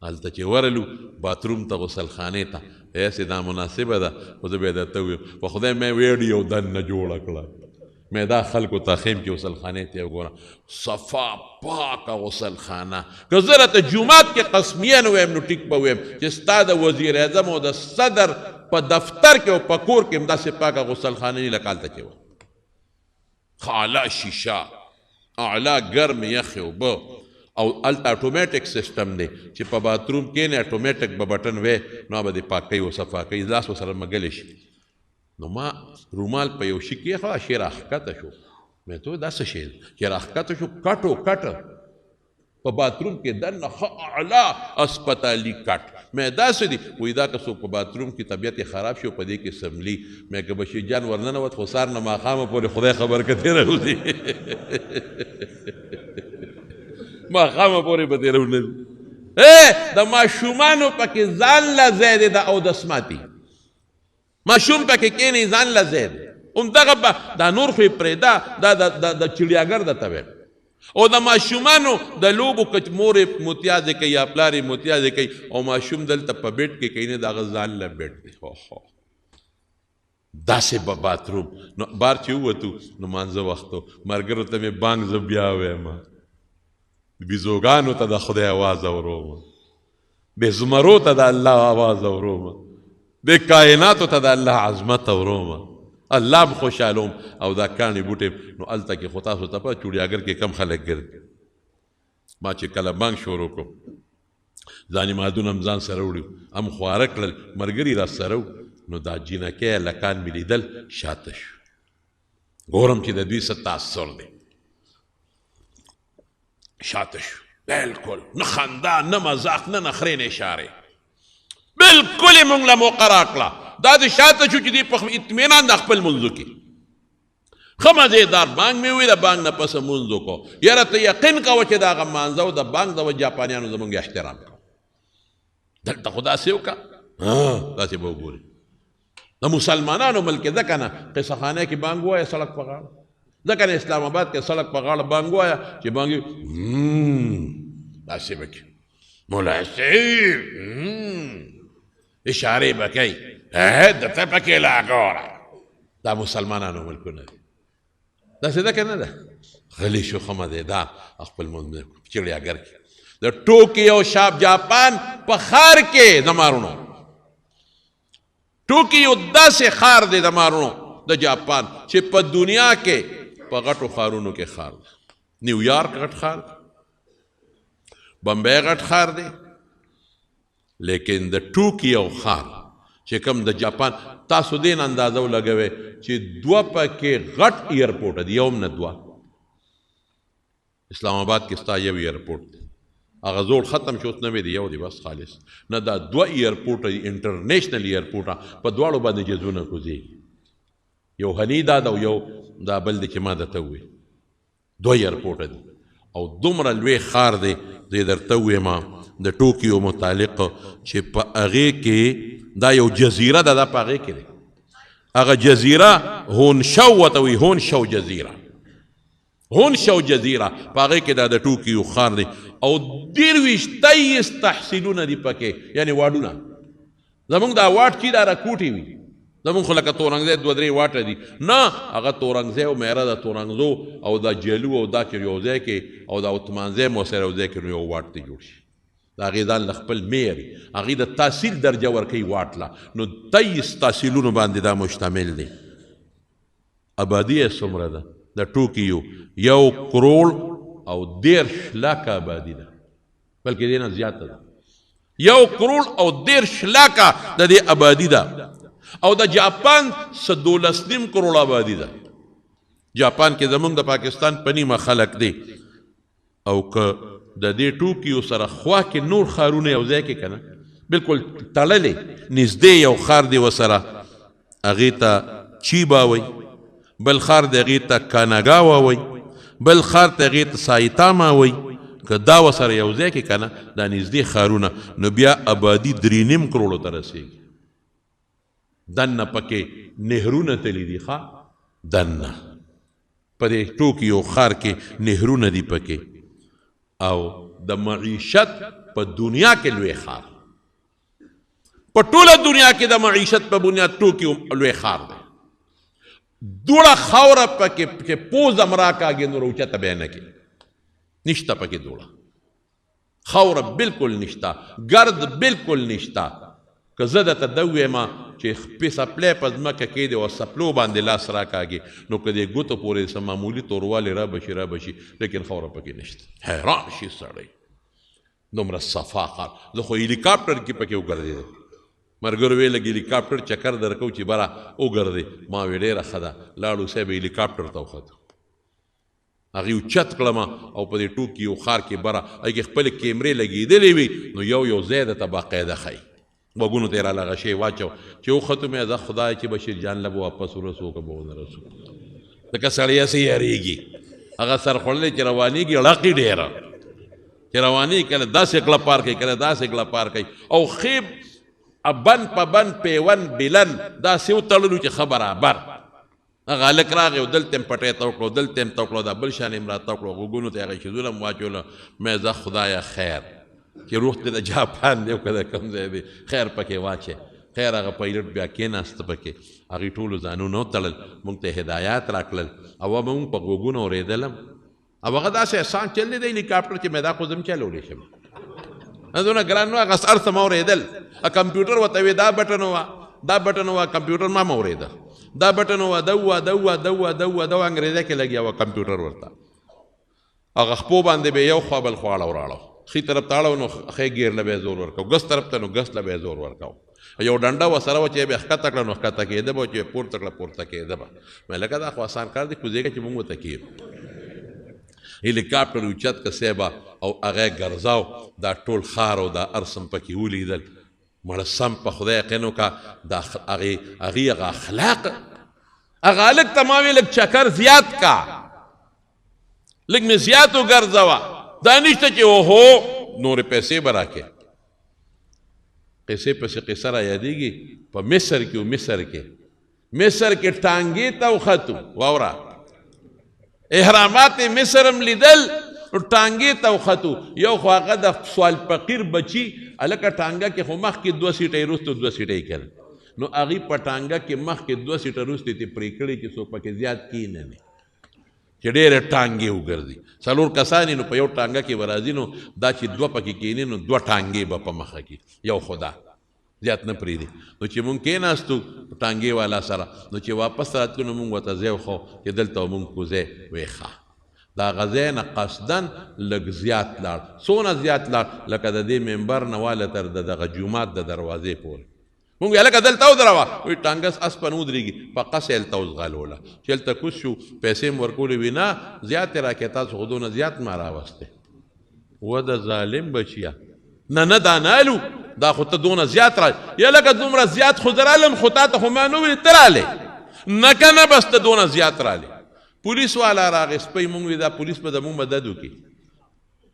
Speaker 1: هلته چې ورلو باتروم ته غسلخانې ته هسې دا مناسبه ده خو زه بیا درته ویم په خدای مې ویډیو دننه جوړه کړه مې دا خلکو ته ښیم چې غسلخانې ته یې وګوره صفا پاکه غسلخانه که زه راته جومات کې قسمیه نه ویم نو ټیک به ویم چې ستا د وزیر اعظم او د صدر په دفتر کې او په کور کې هم داسې پاکه غسلخانه نه لکه هلته کې وه ښه اعلی شیشه اعلی ګرم یخې اوبه او هلته اټومیټک سیسټم دی چې په باتروم کښېنې اټومیټک به بټن وی نو به دې پاک کوي او صفا کوي لاس ورسره مږلی شي نو ما رومال په یو شي کېښوه شی راښکته شو مې ته دا څه شی چې راښکته شو کټو کټ په باتروم کې دننه ښه اعلی اسپتالي کټ مې داسې دي وایي دا که څوک په باتروم کې طبیعت یې خراب شي په دې کې سملي مې که بشیر جان ورننوت خو سار نه ماښامه پورې خدای خبر که تېره وځي ماښامه پورې به تېره ونه د ماشومانو پکې ځان له ځای دی د اودس ماتي ماشوم پکې کېنی ځان له ځای دی همدغه به دا نور خو یې پرېږده دا د چړیاګر درته ویم او د ماشومانو د لوبو که مور یې متیازې کوي یا پلار یې متیازې کوي او ماشوم دلته په بیډ کې کوي نه د هغه ځان له بیډ دی داسې به باتروم نو بار چې ووتو نو مانځه وخت و ملګرو ته مې بانګ زه بیا ویم بیزوګانو ته د خدای آواز اوروم د زمرو ته د الله آواز اوروم د کائناتو ته د الله عظمت اوروم الله هم خوشحالوم او دا کاڼي بوټې نو هلته کې خو تاسو ته په چوړیاګر کې کم خلک ګرځي ما چې کله بانګ شروع کړو ځانې مادونه هم ځان سره وړي هم خواره کړل ملګري را سره نو دا جینکۍ هلکان مې لیدل شاته شو ګورم چې د دوی څه تاثر دی شاته شو بالکل نه خندا نه مذاق نه نخرې نه اشارې بالکل یې موږ له موقع راکړه دا د شاته شو چې دی په اطمینان د خپل منځو کې ښه مزېدار بانک مې وویل د بانک نه پسه مونځ وکړو یاره ته یقین کوه چې د هغه مانځه او د بانک د جاپانیانو زموږ احترام کوه دلته خو داسې وکړه داسې به وګورې د مسلمانانو ملک کې ځکه نه قصه خانه کې بانک ووایه سړک په غاړه ځکه نه اسلام آباد کې سړک په غاړه بانک ووایه چې بانک داسې به کې ملا صاحب اشارې به کوي دته پکې لا ګوره دا مسلمانانو ملکونه دي داسې ده که نه ده غلی شو ښه مزېدار خپل مونځ چړیاګر کې د ټوکیو شاپ جاپان په ښار کې د مارونو ټوکیو داسې ښار دی د مارونو د جاپان چې په دنیا کې په غټو ښارونو کې ښار دی نیویارک غټ ښار دی بمبئی غټ ښار دی لیکن د ټوکیو ښار چې کوم د جاپان تاسو دین اندازه ولګوئ چې دوه پکې غټ ایرپورټ دی یو هم نه دوه اسلام آباد کې ستا یو ایرپورټ دی هغه زوړ ختم شو اوس نوی دی یو دی بس خالص نه دا دوه ایرپورټ دی انټرنیشنل ایرپورټ په دواړو باندې جزونه کوزیږي یو حنیدا ده او یو دا بل دی چې ما درته ووایي دوه ایرپورټ دی او دومره لوی ښار دی زه درته ووایم د ټوکیو متعلق چې په هغې کې دا یو جزیره ده دا په هغې کې دی هغه جزیره هونشو ورته وایي هونشو جزیره هونشو جزیره په هغې کې دا د ټوکیو ښار دی او 23 تحصیلونه دي پکې یعنې واډونه زمونږ دا واټ چې دا راکوټې وي زمونږ خو لکه تورنګزی 2-3 واټه دي نه هغه تورنګزی او میره د تورنګزو او دا جلو او دا چې یو ځای کې او دا عثمانزی مو سره یو ځای کې نو یو واټ دی جوړ شي د هغې ځان له خپل معیار هغې د تحصیل درجه ورکوي واټ له نو 23 تحصیلونو باندې دا مشتمل دی آبادي یې څومره ده د ټوکیو 1 کروڑ او 13 لاکه آبادي ده بلکې دې نه زیاته ده 1 کروڑ او 13 لاکه د دې آبادي ده او د جاپان 12.5 کروڑ آبادي ده جاپان کې زمونږ د پاکستان په نیمه خلک دی او که د دې ټوکیو سره خوا کې نور ښارونه یو ځای کې که نه بلکل تړلې نږدې یو ښار دی ورسره هغې ته چیبا وایي بل ښار د هغې ته کاناګاوا وایي بل ښار ته هغې ته سایتاما وایي که دا ورسره یو ځای کې که نه دا نږدې ښارونه نو بیا آبادي 3.5 کروړو ته رسېږي دننه پکې نهرونه تلي دي ښه دننه په دې ټوکیو ښار کې نهرونه دي پکې او د معیشت په دنیا کې لوی ښار په ټوله دنیا کې د معیشت په بنیاد ټوکیو لوی ښار دی دوړه خاوره پکې چې پوزه م راکاږي نو اوچته بیا نه کې نشته پکې دوړه خاوره بالکل نشته ګرد بالکل نشته که زه درته ده ووایم چې څپلی په ځمکه کېږدي او څپلو باندې لاس راکاږي نو که دې ګوتو پورې څه معمولي توروالی رابشي لیکن خاوره پکې نشته حیران شي سړی دومره صفا ښار زه خو هلیکاپټر کې پکې وګرځېدم مرګرو ویل لږ هلیکاپټر چکر درکو چې بره وګرځې ما وی ډېره ښه ده لاړو صاحب هلیکاپټر ته وختو هغې اوچت کړم او په دې ټوکیو ښار کې بره هغې کې خپلې کیمرې لګېدلې وي نو یو ځای درته باقاعده ښایي وګونو ته یې راله هغه شی واچو چې وختو مې زه خدای چې بشیر جان له به واپس ورسو که به ونه رسو ځکه سړی هسې یارېږي هغه سر خوړلی چې روانېږي ړقي ډېره چې روانېږي کله داسې کله پار کوي کله داسې کله پار کوي او خیب بن په بن پیون بلن داسې وتړلو چې ښه برابر هغه هلک راغی او دلته یې پټۍ ته وکړو دلته یې ته وکړو دا بل شان یې م راته وکړو غوږونو ته یې هغې شیزونه م واچولو مې زه خدایه خیر چې روح دې د جاپان دی او که د کوم ځای دی خیر پکې واچې خیر هغه پایلټ بیا کېناسته پکې هغې ټولو ځانونه وتړل موږ ته هدایات راکړل او به موږ په غوږونو اورېدلم او هغه داسې احسان چل دی د هلیکاپټر چې مې دا خو زه م چلولی شم دونه ګران نو هغه هر څه م اورېدل کمپیوټر ورته وې دا بټن وه دا بټن وه کمپیوټر ما م اورېده دا بټن وه دوا دوا دوا دوا دوا انګریزی کې لګیا وه کمپیوټر ورته هغه خپو باندې به یو خوا بل خواړه وراړو ښي طرف ته اړو نو ښی ګیر له به یې زور ورکو ګس طرف ته نو ګس له به یې زور ورکو یو ډنډه ورسره وه چې یې به ښکته کړه نو ښکته کېده به چې پورته کړه پورته کېده به مې لکه دا خو اسان کار دی کوزېږه چې مونږ ورته کېږو هلیکاپټر اوچت که صیبه او هغه ګرځاو دا ټول ښار او دا ارسم پکې ولیدل مړه سم په خدای یقین وکړه دا هغې هغه اخلاق هغه هلک ته ما وې لږ چکر زیات کا لږ مې زیات وګرځوه دا نشته چې اوهو نورې پیسې به راکې قصې پسې قصه را یادېږي په مصر کې مصر کې ټانګې ته وختو واوره احرامات مصر هم لیدل ټانګې ته وختو یو خو هغه د سوال فقیر بچي هلکه ټانګه کې خو مخکې 2 سیټۍ وروسته 2 سیټۍ کړل نو هغې په ټانګه کې مخکې 2 سیټه وروسته ترې پرې کړې چې څوک پکې زیات کښېننې چې ډېرې ټانګې وګرځي 4 کسان نو په یو ټانګه کې به راځي نو دا چې 2 پکې کښېني نو 2 ټانګې به په مخه کې یو خدا زیات نه پرېږدي نو چې مونږ کېناستو ټانګې والا سره نو چې واپس راتلو نو مونږ ورته ځای وښو چې دلته مونږ کوزی ویې ښه دا هغه ځای نه قصدن لږ زیات لاړ څونه زیات لاړ لکه د دې ممبر نه واله تر د دغه جومات د دروازې پورې مونږ ویل لکه دلته ودروه وایي ټانګس اسپه نه ودرېږي په قصه هلته وځغلوله چې هلته کوز شو پیسې مې ورکولې وي نه زیاتې راکړې تاسو خو دونه زیات ما راوستې و د ظالم بچیه نه دا نالو دا خو ته دونه زیات را یا لکه دومره زیات خو درالم خو تا ته خو ما نه ویلې ته رالې نه که نه بس ته دونه زیات رالې پولیس والا راغی سپی مونږ وي دا پولیس به زمونږ مدد وکړي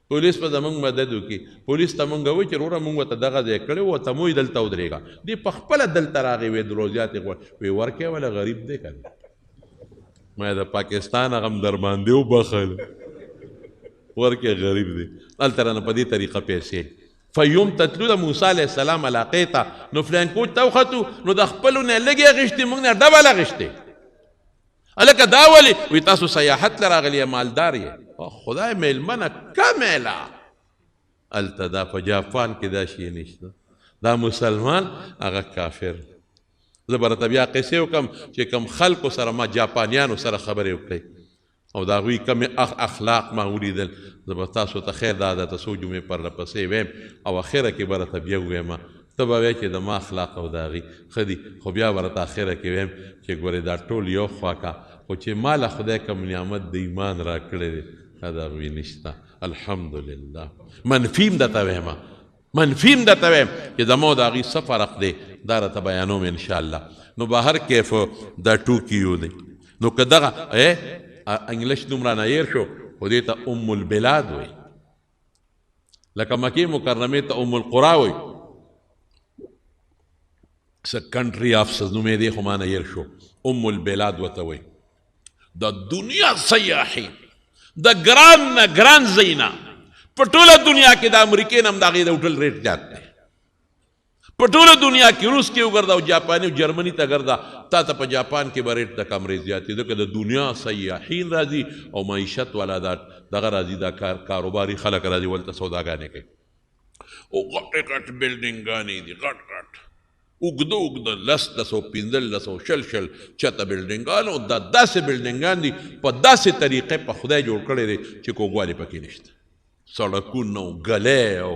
Speaker 1: پولیس به زمونږ مدد وکړي پولیس ته مونږ وایي چې وروره مونږ ورته دغه ځای کړی و ته مو یې دلته ودرېږه دې په خپله دلته راغی وی درو زیاتې وی ورکې وله غریب دی که ما د پاکستان هغه هم در باندې وبخل ورکې غریب دی هلته رانه په دې طریقه پیسې فیوم تتلو د موسی علیه السلام علاقې ته نو فلانکوټ ته وختو نو د خپلو نه لږې اخېستې مونږ نه ډبل اخېستې هلکه دا ولې وي تاسو سیاحت له راغلي مالدار یې خدای میلمنه کمیله هلته دا په جاپان کې دا شی نشته دا مسلمان هغه کافر زه به راته بیا قصې وکړم چې کوم خلکو سره ما جاپانیانو سره خبرې وکړئ او د هغوی کمې اخلاق ما ولیدل زه به تاسو ته خیر دا درته څو جمعې پرله پسې ویم او اخره کې به راته بیا ووایم ته به وایې چې د ما اخلاق او د هغې ښه دي خو بیا به راته اخره کې ویم چې ګورې دا ټول یو خوا کا خو چې ما له خدای کوم نعمت د ایمان را کړی دی ښه د هغوی نشته الحمدلله منفیم درته وایم منفیم درته وایم چې زما او د هغې څه فرق دی دا راته بیانوم انشاءالله نو به هر کیف دا ټوکي یو دی نو که دغه انګلیش نوم رانه هیر شو خو دې ته ام البلاد وایي لکه مکې مکرمې ته ام القرا وایي څه کنټري آفسز نوم یې دی خو ما نه هیر شو ام البلاد ورته وایي د دنیا سیاحین د ګران نه ګران ځای نه په ټوله دنیا کې د امریکې نه هم د هغې د هوټل ریټ زیات دی په ټوله دنیا کې روس کې وګرځه او جاپاني او جرمني ته ګرځه تا ته په جاپان کې به ریټ د کمرې زیات دي ځکه د دنیا سیاحین راځي او معیشت والا دغه راځي دا کاروباري خلک راځي ولته سوداګانې کوي او غټې غټ بلډینګانې دي غټ غټ اوږده اوږده 10 15 چته بلډینګان او دا داسې بلډینګان دي په داسې طریقې په خدای جوړ کړی دی چې کوږوالی پکې نشته سړکونه او ګلې او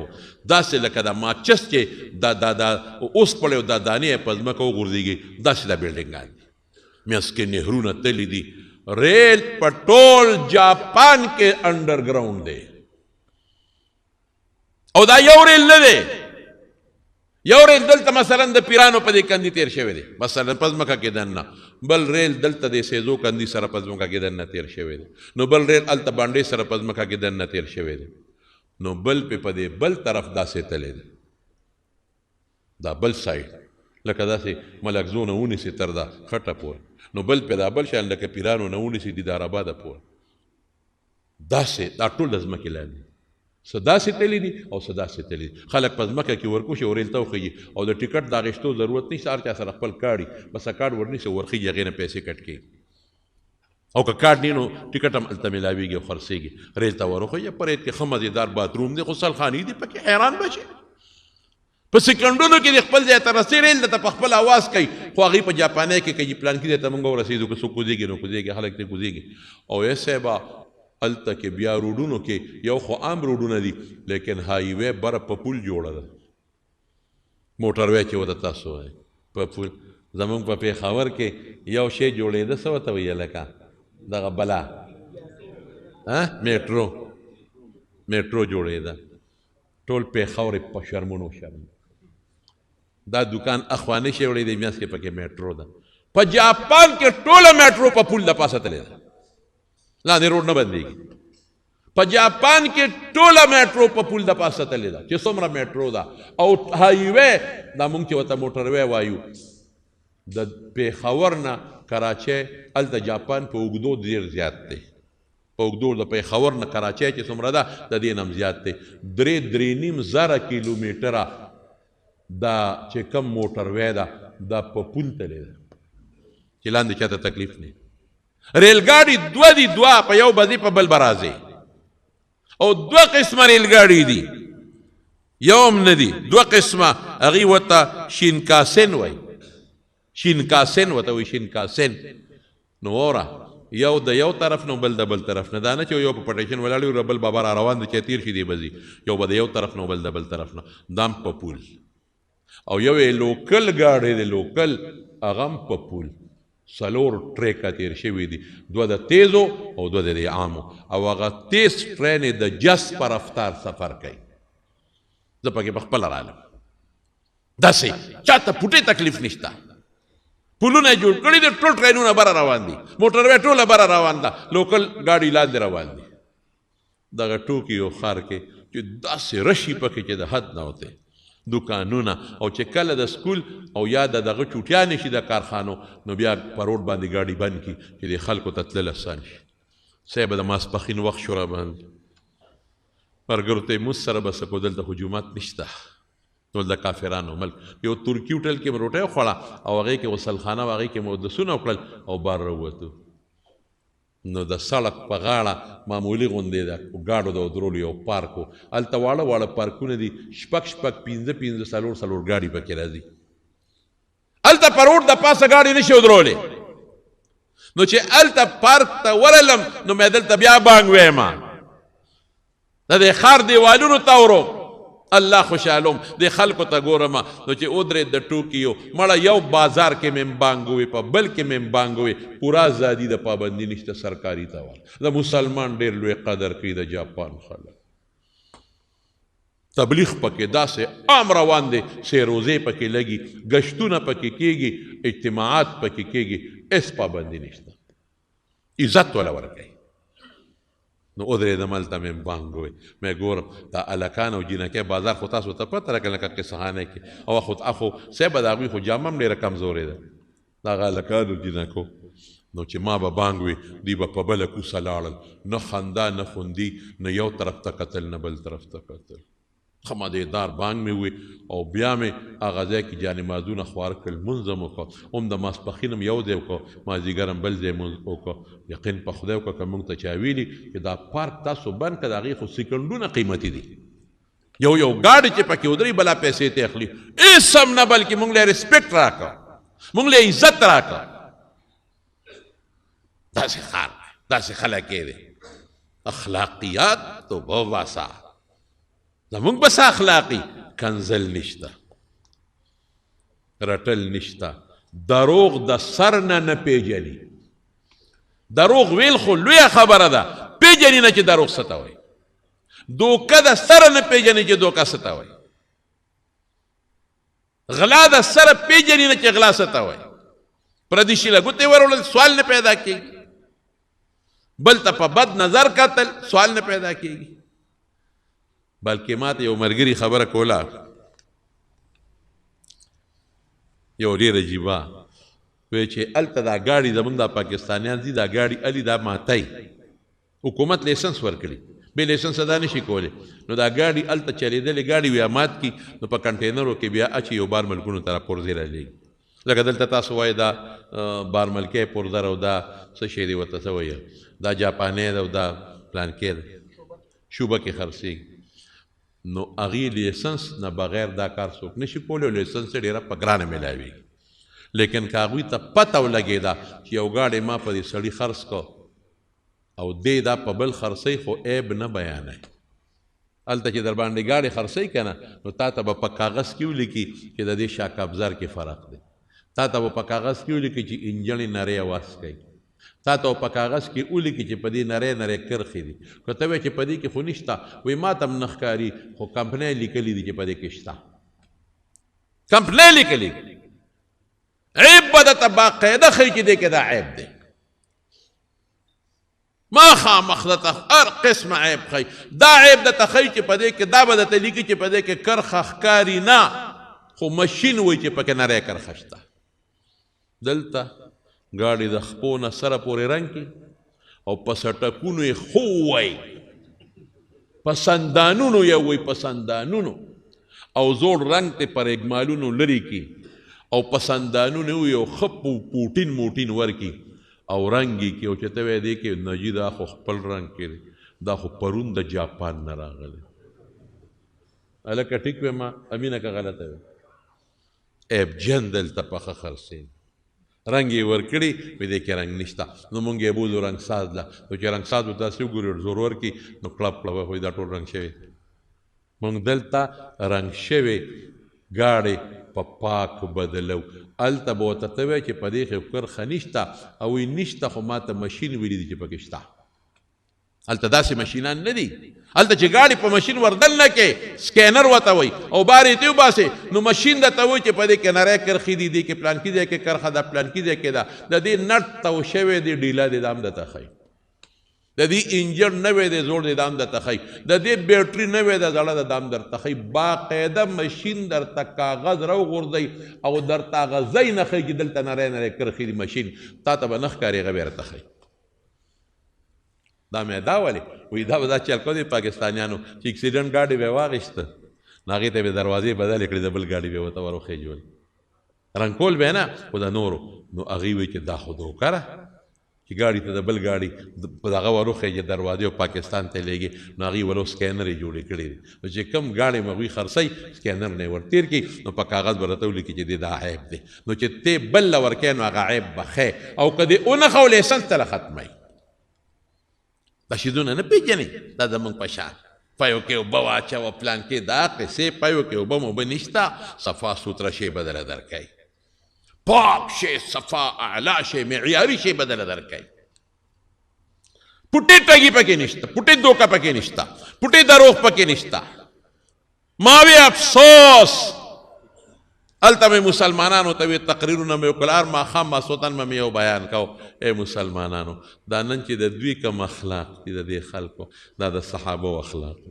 Speaker 1: داسې لکه د ماچس چې دا اوسپړې او دا دانې یې په ځمکه وغورځېږي داسې دا بلډینګان دي منځ کې نهرونه تللي دي ریل په ټول جاپان کې انډرګراونډ دی او دا یو ریل نه دی یو ریل دلته مثلا د پیرانو په دې کندي تیر شوی دی مثلا په ځمکه کې دننه بل ریل دلته د سیزو کندي سره په ځمکه کې دننه تیر شوی دی نو بل ریل هلته بانډۍ سره په ځمکه کې دننه تیر شوی دی نو بل په دې بل طرف داسې تللی دی دا بل سایډ لکه داسې ملکزو نه ونیسي تر دا خټه پورې نو بل په دا بل شان لکه پیرانو نه ونیسي دیدارآباده پورې داسې دا ټول د ځمکې لاندې څه داسې تللی دي او څه داسې تللی دي خلک په ځمکه کې ورکوشي او ریل ته وخیږي او د ټکټ د اخیستو ضرورت نشته هر چا سره خپل کاړي بس کارډ ورنیسي ورخیږي هغې نه پیسې کټ کېږي او که کارډ نه نو ټکټ هم هلته میلاویږي او خرڅېږي ریل ته ورخیږي په ریل کې ښه مزېدار باتروم دی غسلخانې دي پکې حیران بشي په سکندونو کې د خپل ځای ته رسې ریل درته په خپل اواز کوي خو هغې په جاپانۍ کې کوي پلان کې دی ته مونږ ورسېدو که څوک کوزېږي نو کوزېږي خلک ترې کوزېږي او ای صاحبه هلته کې بیا روډونو کې یو خو عام روډونه دي لیکن هایوې بره په پول جوړه ده موټر وی چې ورته تاسو وایي په پول زمونږ په پېښور کې یو شی جوړېده څه ورته ویي لکه دغه بلا میټرو جوړېده ټول پېښور یې په شرمونو شرم دا دکان اخواني شی وړی دی میاس کې پکې میټرو ده په جاپان کې ټوله میټرو په پول د پاسه تللی ده لاندې روډ نه بندېږي په جاپان کې ټوله میټرو په پول د پاسه تللی ده چې څومره میټرو ده او هایوې دا مونږ چې ورته موټروې وایو د پېښور نه کراچۍ هلته جاپان په اوږدو ډېر زیات دی په اوږدو د پېښور نه کراچۍ چې څومره ده د دې نه هم زیات دی 3.5 کیلومیټره دا چې کم موټروې ده دا په پول تللی ده چې لاندې چاته تکلیف نه ریلګاډي دوه دي دوه په یو بځي په بل به راځي او دوه قسمه ریلګاډي دي یو هم نه دي دوه قسمه هغې ورته شینکاسن وایي شینکاسن ورته وایي شینکاسن نو وره یو د یو طرف نه بل د بل طرف نه دا نه چې یو په پټیشن ولاړ وي بل بابا را روان دی چې تیر شي دی بځي یو به د یو طرف نه بل د بل طرف نه دام په پول او یو یې لوکل ګاډی دی لوکل هغه هم په پول څلور ټریکه تیر شوي دي دوه د تیزو او دوه د عامو او هغه تیز ټرین یې د جس په رفتار سفر کوي زه پکې په خپله رالم داسې چاته پوټې تکلیف نشته پلونه جوړ کړي دي ټول ټرینونه بره روان دي موټروې ټوله بره روان ده لوکل ګاډي لاندې روان دي دغه ټوکیو ښار کې چې داسې رشي پکې چې د حد نه وتی دکانونه او چې کله د سکول او یا دغه چوټیانې شي د کارخانو نو بیا په روډ باندې ګاډي بند کړي چې د خلکو ته تلل اسان شي صاحب د ماسپښین وخت شو را باندې ملګرو ته یې مونځ سره به څه کو دلته خو جومات نشته نو د کافرانو ملک یو ترکي هوټل کې مې روټۍ وخوړه او هغې کې غسلخانه وه هغې کې مې اودسونه وکړل او بار راووتو نو د سړک په غاړه معمولي غوندې ده ګاډو د ودرولو یو پارک و هلته واړه واړه پارکونه دي شپږ 5 څلور ګاډي پکې راځي هلته په روډ د پاسه ګاډي نشي ودرولی نو چې هلته پارک ته ورلم نو مې دلته بیا بانګ ویمه د دې ښار دیوالونو ته ورم الله خوشحالوم د خلکو ته ګورم نو چې ودرېد د ټوکیو مړه یو بازار کې مې بانګ ووي په بل کې مې بانګ ووي پورا ازادي د پابندي نشته سرکاري ته وال د مسلمان ډېر لوی قدر کوي د جاپان خلک تبلیغ پکې داسې عام روان دی سیروزې پکې لګي ګشتونه پکې کېږي اجتماعات پکې کېږي هېڅ پابندي نشته عزت وله ورکوي نو ودرېدم هلته مې بانګ ووی مې ګورم دا هلکان او جینکۍ بازار خو تاسو ته پته راکړه لکه قصهخانه کې او اخو صاحب د هغوی خو جامه هم ډېره کمزورې ده د هغه هلکانو جینکو نو چې ما به بانګ وي دوی به په بله کوڅه لاړل نه خندا نه خوندي نه یو طرف ته کتل نه بل طرف ته کتل ښه مدېدار بانګ مې ووی او بیا مې هغه ځای کې جانمازونه خوار کړل لمونځ هم وکړه هم د ماسپښین هم یو ځای وکړه مازدیګر هم بل ځای مونځ وکړه یقین په خدای وکړه که موږ ته چا ویلي چې دا پارک تاسو بند کړه د هغې خو سیکنډونه قیمتي دي یو ګاډي چې پکې ودرې بلا پیسې ته اخلي هېڅ هم نه بلکې موږ له ریسپیکټ راکړه موږ له عزت راکړه داسې ښار داسې خلک یې دی اخلاقیات تو بواسا زمونږ بس اخلاقي کنزل نشته رټل نشته دروغ د سر نه پیژني دروغ ویل خو لویه خبره ده پیژني نه چې دروغ څه ته وایي دوکه د سره نه پیژني چې دوکه څه ته وایي غلا د سره پیژني نه چې غلا څه ته وایي پردي شي له ګوتې ورولل سوال نه پیدا کېږي بل ته په بد نظر کتل سوال نه پیدا کېږي بلکې ما ته یو ملګري خبره کوله یو ډېر عجیبه وایي چې هلته دا ګاډي زموږ دا پاکستانیان دي دا ګاډي الي دا ماتی حکومت لیسنس ورکړي بې لیسنس دا نشي کولی نو دا ګاډي هلته چلېدلې ګاډي ویا مات کي نو په کنټینرو کې بیا اچي یو بار ملکونو ته راپورځې رالیږي لکه دلته تاسو وایي دا بارملکی پورزر او دا څه شی دی ورته څه وایي دا جاپانی ده او دا پلانکی ده شوبه کې خرڅېږي نو هغې لیسنس نه بغیر دا کار څوک نشي کولی او لیسنس یې ډېره په ګرانه میلاویږي لیکن که هغوی ته پته ولګېده چې یو ګاډی ما په دې سړي خرڅ کو او دی دا په بل خرڅوي خو عیب نه بیانوي هلته چې در باندې ګاډی خرڅوي که نه نو تا ته به په کاغذ کې ولیکي چې د دې شاک ابزار کې فرق دی تا ته به په کاغذ کې ولیکي چې انجن یې نری اواز کوي تا ته په کاغذ کې ولیکي چې په دې نری نری کرښې دي که ته وایې چې په دې کې خو نشته وایي ما ته هم نه ښکاري خو کمپنۍ لیکلي دي چې په دې کې شته کمپنۍ لیکلي عیب به درته باقاعده ښیي چې دې کې دا عیب دی ما خامخ درته هر قسمه عیب ښیي دا عیب درته ښیي چې په دې کې دا به درته لیکي چې په دې کې کرښه ښکاري نه خو مشین وایي چې پکې نری کرښه شته دلته ګاډي د خپو نه سره پورې رنګ کړي او په سټکونو یې خو وایي په سندانونو یې وایي په سندانونو او زوړ رنګ ته پر اګمالونو لرې کړي او په سندانونو یې یو ښه پوټین موټین ورکړي او رنګ یې کړي او چې ته وایې دې کې نجي دا خو خپل رنګ کې دا خو پرون د جاپان نه راغلی هلکه ټیک وې ما امینه که غلطه وې عیبجن دلته پخه خرڅېږي رنګ یې ورکړي په دې کې رنګ نشته نو مونږ یې بولو رنګ ساز ده نو چې رنګ ساز ورته داسې وګوري زور ورکړي نو کړپ کړپ وایي دا ټول رنګ شوی مونږ دلته رنګ شوی ګاډی په پاکو بدلو هلته به ورته ته وایې چې په دې کې کرښه نشته او وایي نشته خو ما ته مشین ویلي دي چې پکې شته هلته داسې مشینان نه دي هلته چې ګاډي په مشین وردل نه کې سکینر ورته وایي او بار یې ترې وباسې نو مشین درته وایي چې په دې کې نری کرښې دي دې کې پلانکي ځای کې کرښه ده پلانکي ځای کې ده د دې نټ تو شوی دی ډیله دی دا هم درته ښایي د دې انجن نوی دی زوړ دی دا هم درته ښایي د دې بیټري نوی ده زړه ده دا هم درته ښایي باقاعده مشین درته کاغذ راوغورځوي او درته هغه ځای نه ښایي چې دلته نری نری کرښې دي مشین تا ته به نه ښکاري هغه بیا راته ښایي دا مې دا ولې وایي دا به دا چل کو دی پاکستانیانو چې اکسیډنټ ګاډي به یې واخیسته نو هغې ته به دروازې بدلې کړې د بل ګاډي به ورته وروخېجول رنګ کول به نه خو د نورو نو هغې وایي چې دا خو دوکه ده چې ګاډي ته د بل ګاډي په دغه وروخېږي دروازې او پاکستان ته لیږي نو هغې ولو سکینر یې جوړې کړې دي نو چې کوم ګاډي مغوي خرڅوي سکینر نه یې ورتېر کړي نو په کاغذ به راته ولیکي چې دا عیب دی نو چې ته بل له ورکوې نو هغه عیب به ښې او که دې ونه ښه لیسنس ته ختموي دا شیدونه نه پیژنې دا زموږ په شان پایو کې اوبه واچوه پلان کې دا قصې پایو کې اوبه موبه نشته صفا سوتره شی بدله درکوي پاک شی صفا اعلی شی معیاري شی بدله درکوي پټې ټګي پکې نشته پټې دوکه پکې نشته پټې دروغ پکې نشته ما وی افسوس هلته مې مسلمانانو ته وی تقریرونه مې وکړل هر ماښام ماسخوتن مې یو بیان کو ای مسلمانانو دا نن چې د دوی کوم اخلاق دي د دې خلکو دا د صحابو اخلاق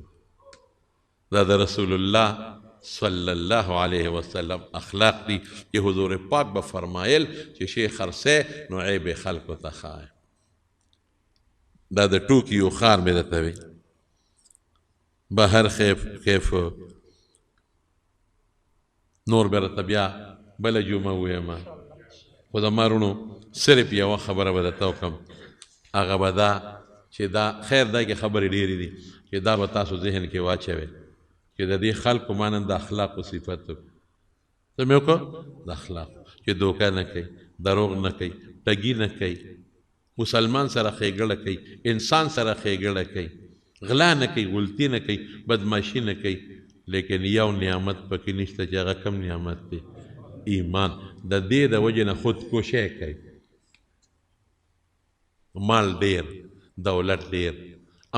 Speaker 1: دا د رسول الله صلی الله علیه وسلم اخلاق دي چې حضور پاک به فرمایل چې شی خرڅې نو عیب خلکو ته ښایي دا د ټوکي یو خار مې درته وی بهر خیف نور به راته بیا بله جمعه وویمه خو د مارونو صرف یوه خبره به درته وکړم هغه به دا چې دا خیر دا کې خبرې ډېرې دي چې دا به تاسو ذهن کې واچوئ چې د دې خلکو مانن د اخلاقو صفت څه مې وکړو د اخلاقو چې دوکه نه کوي دروغ نه کوي ټګي نه کوي مسلمان سره ښېګړه کوي انسان سره ښېګړه کوي غلا نه کوي غلطي نه کوي بدماشي نه کوي لیکن یو نعمت پکې نشته چې هغه کم نعمت دی ایمان د دې د وجې نه خودکشي کوي مال ډېر دولت ډېر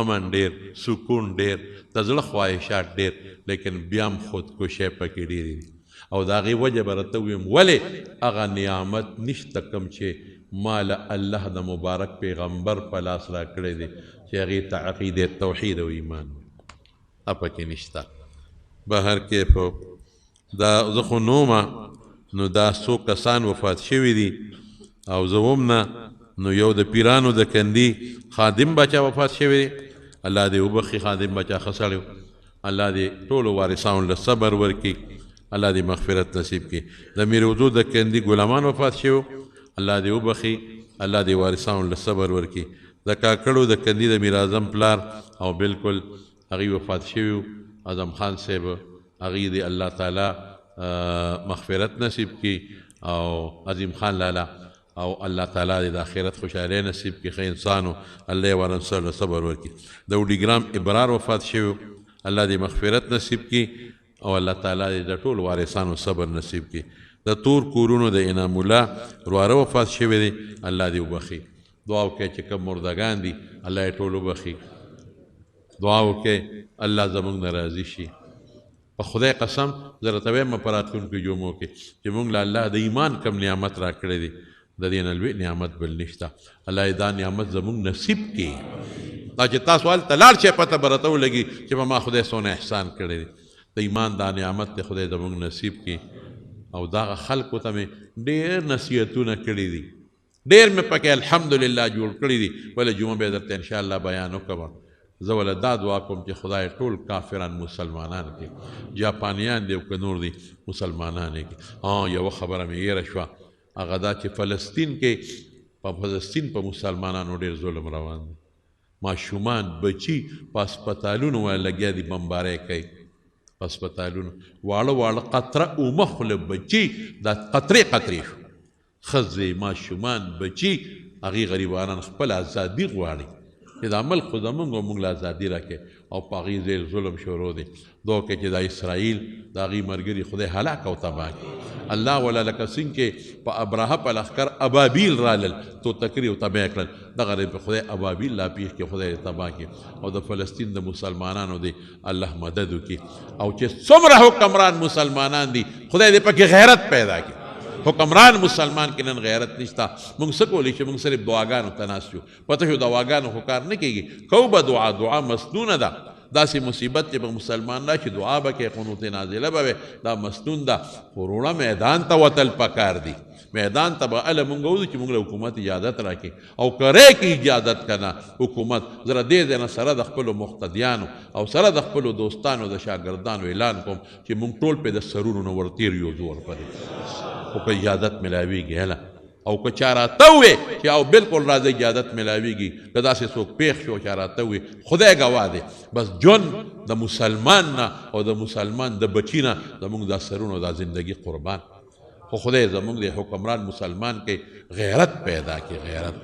Speaker 1: امن ډېر سکون ډېر د زړه خواهشات ډېر لیکن بیا هم خودکشي پکې ډېرې دي او د هغې وجه به راته ویم ولې هغه نعمت نشته کوم چې مال الله د مبارک پیغمبر په لاس را کړی دی چې هغې ته عقیدې توحید او ایمان پکې نشته بهر کې په دا زه خو نومه نو دا څو کسان وفات شوي دي او زه هم نه نو یو د پیرانو د کندي خادم بچا وفات شوی دی الله دې وبخي خادم بچا ښه سړی الله دې ټولو وارثانو له صبر ورکړي الله دې مغفرت نصیب کړي د میر وضو د کندي غلامان وفات شوي الله دې وبخي الله دې وارثانو له صبر ورکړي د کاکړو د کندي د میر اعظم پلار او بالکل هغې وفات شوي اعظم خان صاحب هغې دې الله تعالی مغفرت نصیب کړي او عظیم خان لالا او الله تعالی دې د آخرت خوشحالۍ نصیب کړي ښه انسانو الله یې ورنصر له صبر ورکړي د وډیګرام ابرار وفات شوي الله دې مغفرت نصیب کړي او الله تعالی دې د ټول وارثانو صبر نصیب کړي د تور کورونو د انعام الله ورواره وفات شوی دی الله دې وبخي دعا وکړئ چې کوم مردگان دي الله یې ټول وبخي دعا وکړئ الله زموږ نه راضي شي په خدای قسم زه راته وایم په راتلونکو جمعو کې چې موږ له الله د ایمان کم نعمت را کړی دی د دې نه لوی نعمت بل نشته الله یې دا نعمت زموږ نصیب کړي دا چې تاسو هلته لاړ شئ پته به راته ولګي چې په ما خدای څونه احسان کړی دی د ایمان دا نعمت دی خدای زموږ نصیب کړي او دغه خلکو ته مې ډېر نصیحتونه کړي دي ډېر مې پکې الحمدلله جوړ کړي دي بله جمعه به درته انشاءالله بیان وکړم زه وله دا دعا کوم چې خدای ټول کافران مسلمانان کړي جاپانیان دی او که نور دي مسلمانان یې کړي یوه خبره مې هېره شوه هغه دا چې فلسطین کې په فلسطین په مسلمانانو ډېر ظلم روان دی ماشومان بچي په هسپتالونو باندې لګیا دي بمبارۍ کوي په هسپتالونو واړه واړه قطره اومه خوله بچي دا قطرې قطرې شو ښځې ماشومان بچي هغې غریبانان خپل ازادي غواړي چې دا ملک خو زمونږ او موږ له ازادي راکړي او په هغې ډېر ظلم شروع دی دعا وکړئ چې دا اسرائیل د هغې ملګري خدای هلاک او تباه کړي الله ولا لکه څنګه چې په ابراهه په لښکر ابابیل رالل توتکري او تباه یې کړل دغه په خدای ابابیل لا پیښ کړي خدای یې تباه کړي او د فلسطین د مسلمانانو دی الله مدد وکړي او چې څومره حکمران مسلمانان دي خدای دې پکې غیرت پیدا کړي حکمران مسلمان کې نن غیرت نشته موږ څه کولی چې موږ صرف دعاګانو ته ناست یو پته شو دعاګانو خو کار نه کېږي کو به دعا مسنونه ده داسې مصیبت چې به مسلمان راشي دعا به کې قنوت نازله به وي دا مسنون ده خو روڼه میدان ته وتل پکار دي میدان ته به هله مونږ وځو چې مونږ له حکومت اجازت راکړي او کرې کې اجازت کنه حکومت زره دې ځای نه سره د خپلو مقتدیانو او سره د خپلو دوستانو د شاګردانو اعلان کوم چې مونږ ټول پې د سرونو نه ورتېر یو زور پرې خو که اجازت ملاویږي هله او که چا راته ووې چې او بالکل راځه اجازت ملاویږي که داسې څوک پېښ شو چا راته ووې خدای ګواه دی بس ژوند د مسلمان نه او د مسلمان د بچي نه زمونږ دا سرونه دا زندگی قربان خو خدای زمونږ د حکمران مسلمان کې غیرت پیدا کړي غیرت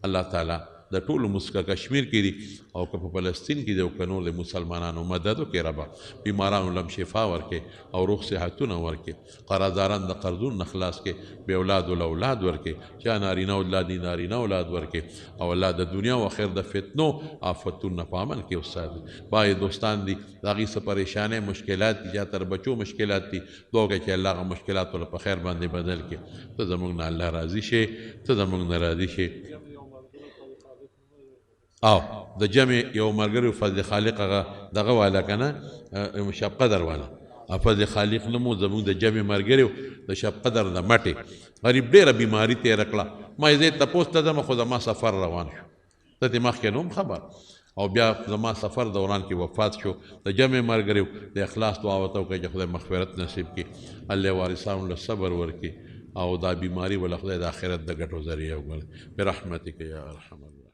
Speaker 1: الله تعالی د ټولو مسکه کشمیر کې دي او که په فلسطین کې دي او که نور د مسلمانانو مدد وکړي ربه بیمارانو لم شفا ورکړي او روغ صحتونه ورکړي قرضداران د قرضونو نه خلاص کړي بې اولادو له اولاد ورکړي چا نارینه اولاد دي نارینه اولاد ورکړي او الله د دنیا او آخر د فتنو آفتونو نه په امن کې استاد باید دوستان دي د هغې څه پریشانۍ مشکلات دي یا تر بچو مشکلات دي دعا وکړئ چې الله هغه مشکلاتو له په خیر باندې بدل کړي ته زموږ نه الله راضي شي ته زموږ نه راضي شي او د جمع یو ملګری فضل خالق هغه دغه والا که نه شب قدر والا فضل خالق نه مو زموږ د جمع ملګری د شب قدر د مټې غریب ډېره بیماري تېره کړه ما یې زه یې تپوس ته ځم خو زما سفر روان شو ته دې مخکې نه خبر او بیا زما سفر دوران کې وفات شو د جمع ملګری د اخلاص دعا ورته وکړئ چې خدای مغفرت نصیب کړي الله وارثانو له صبر ورکړي او دا بیماري وله خدای د آخرت د ګټو ذریعه وګڼي برحمتک یا ارحم الراحمین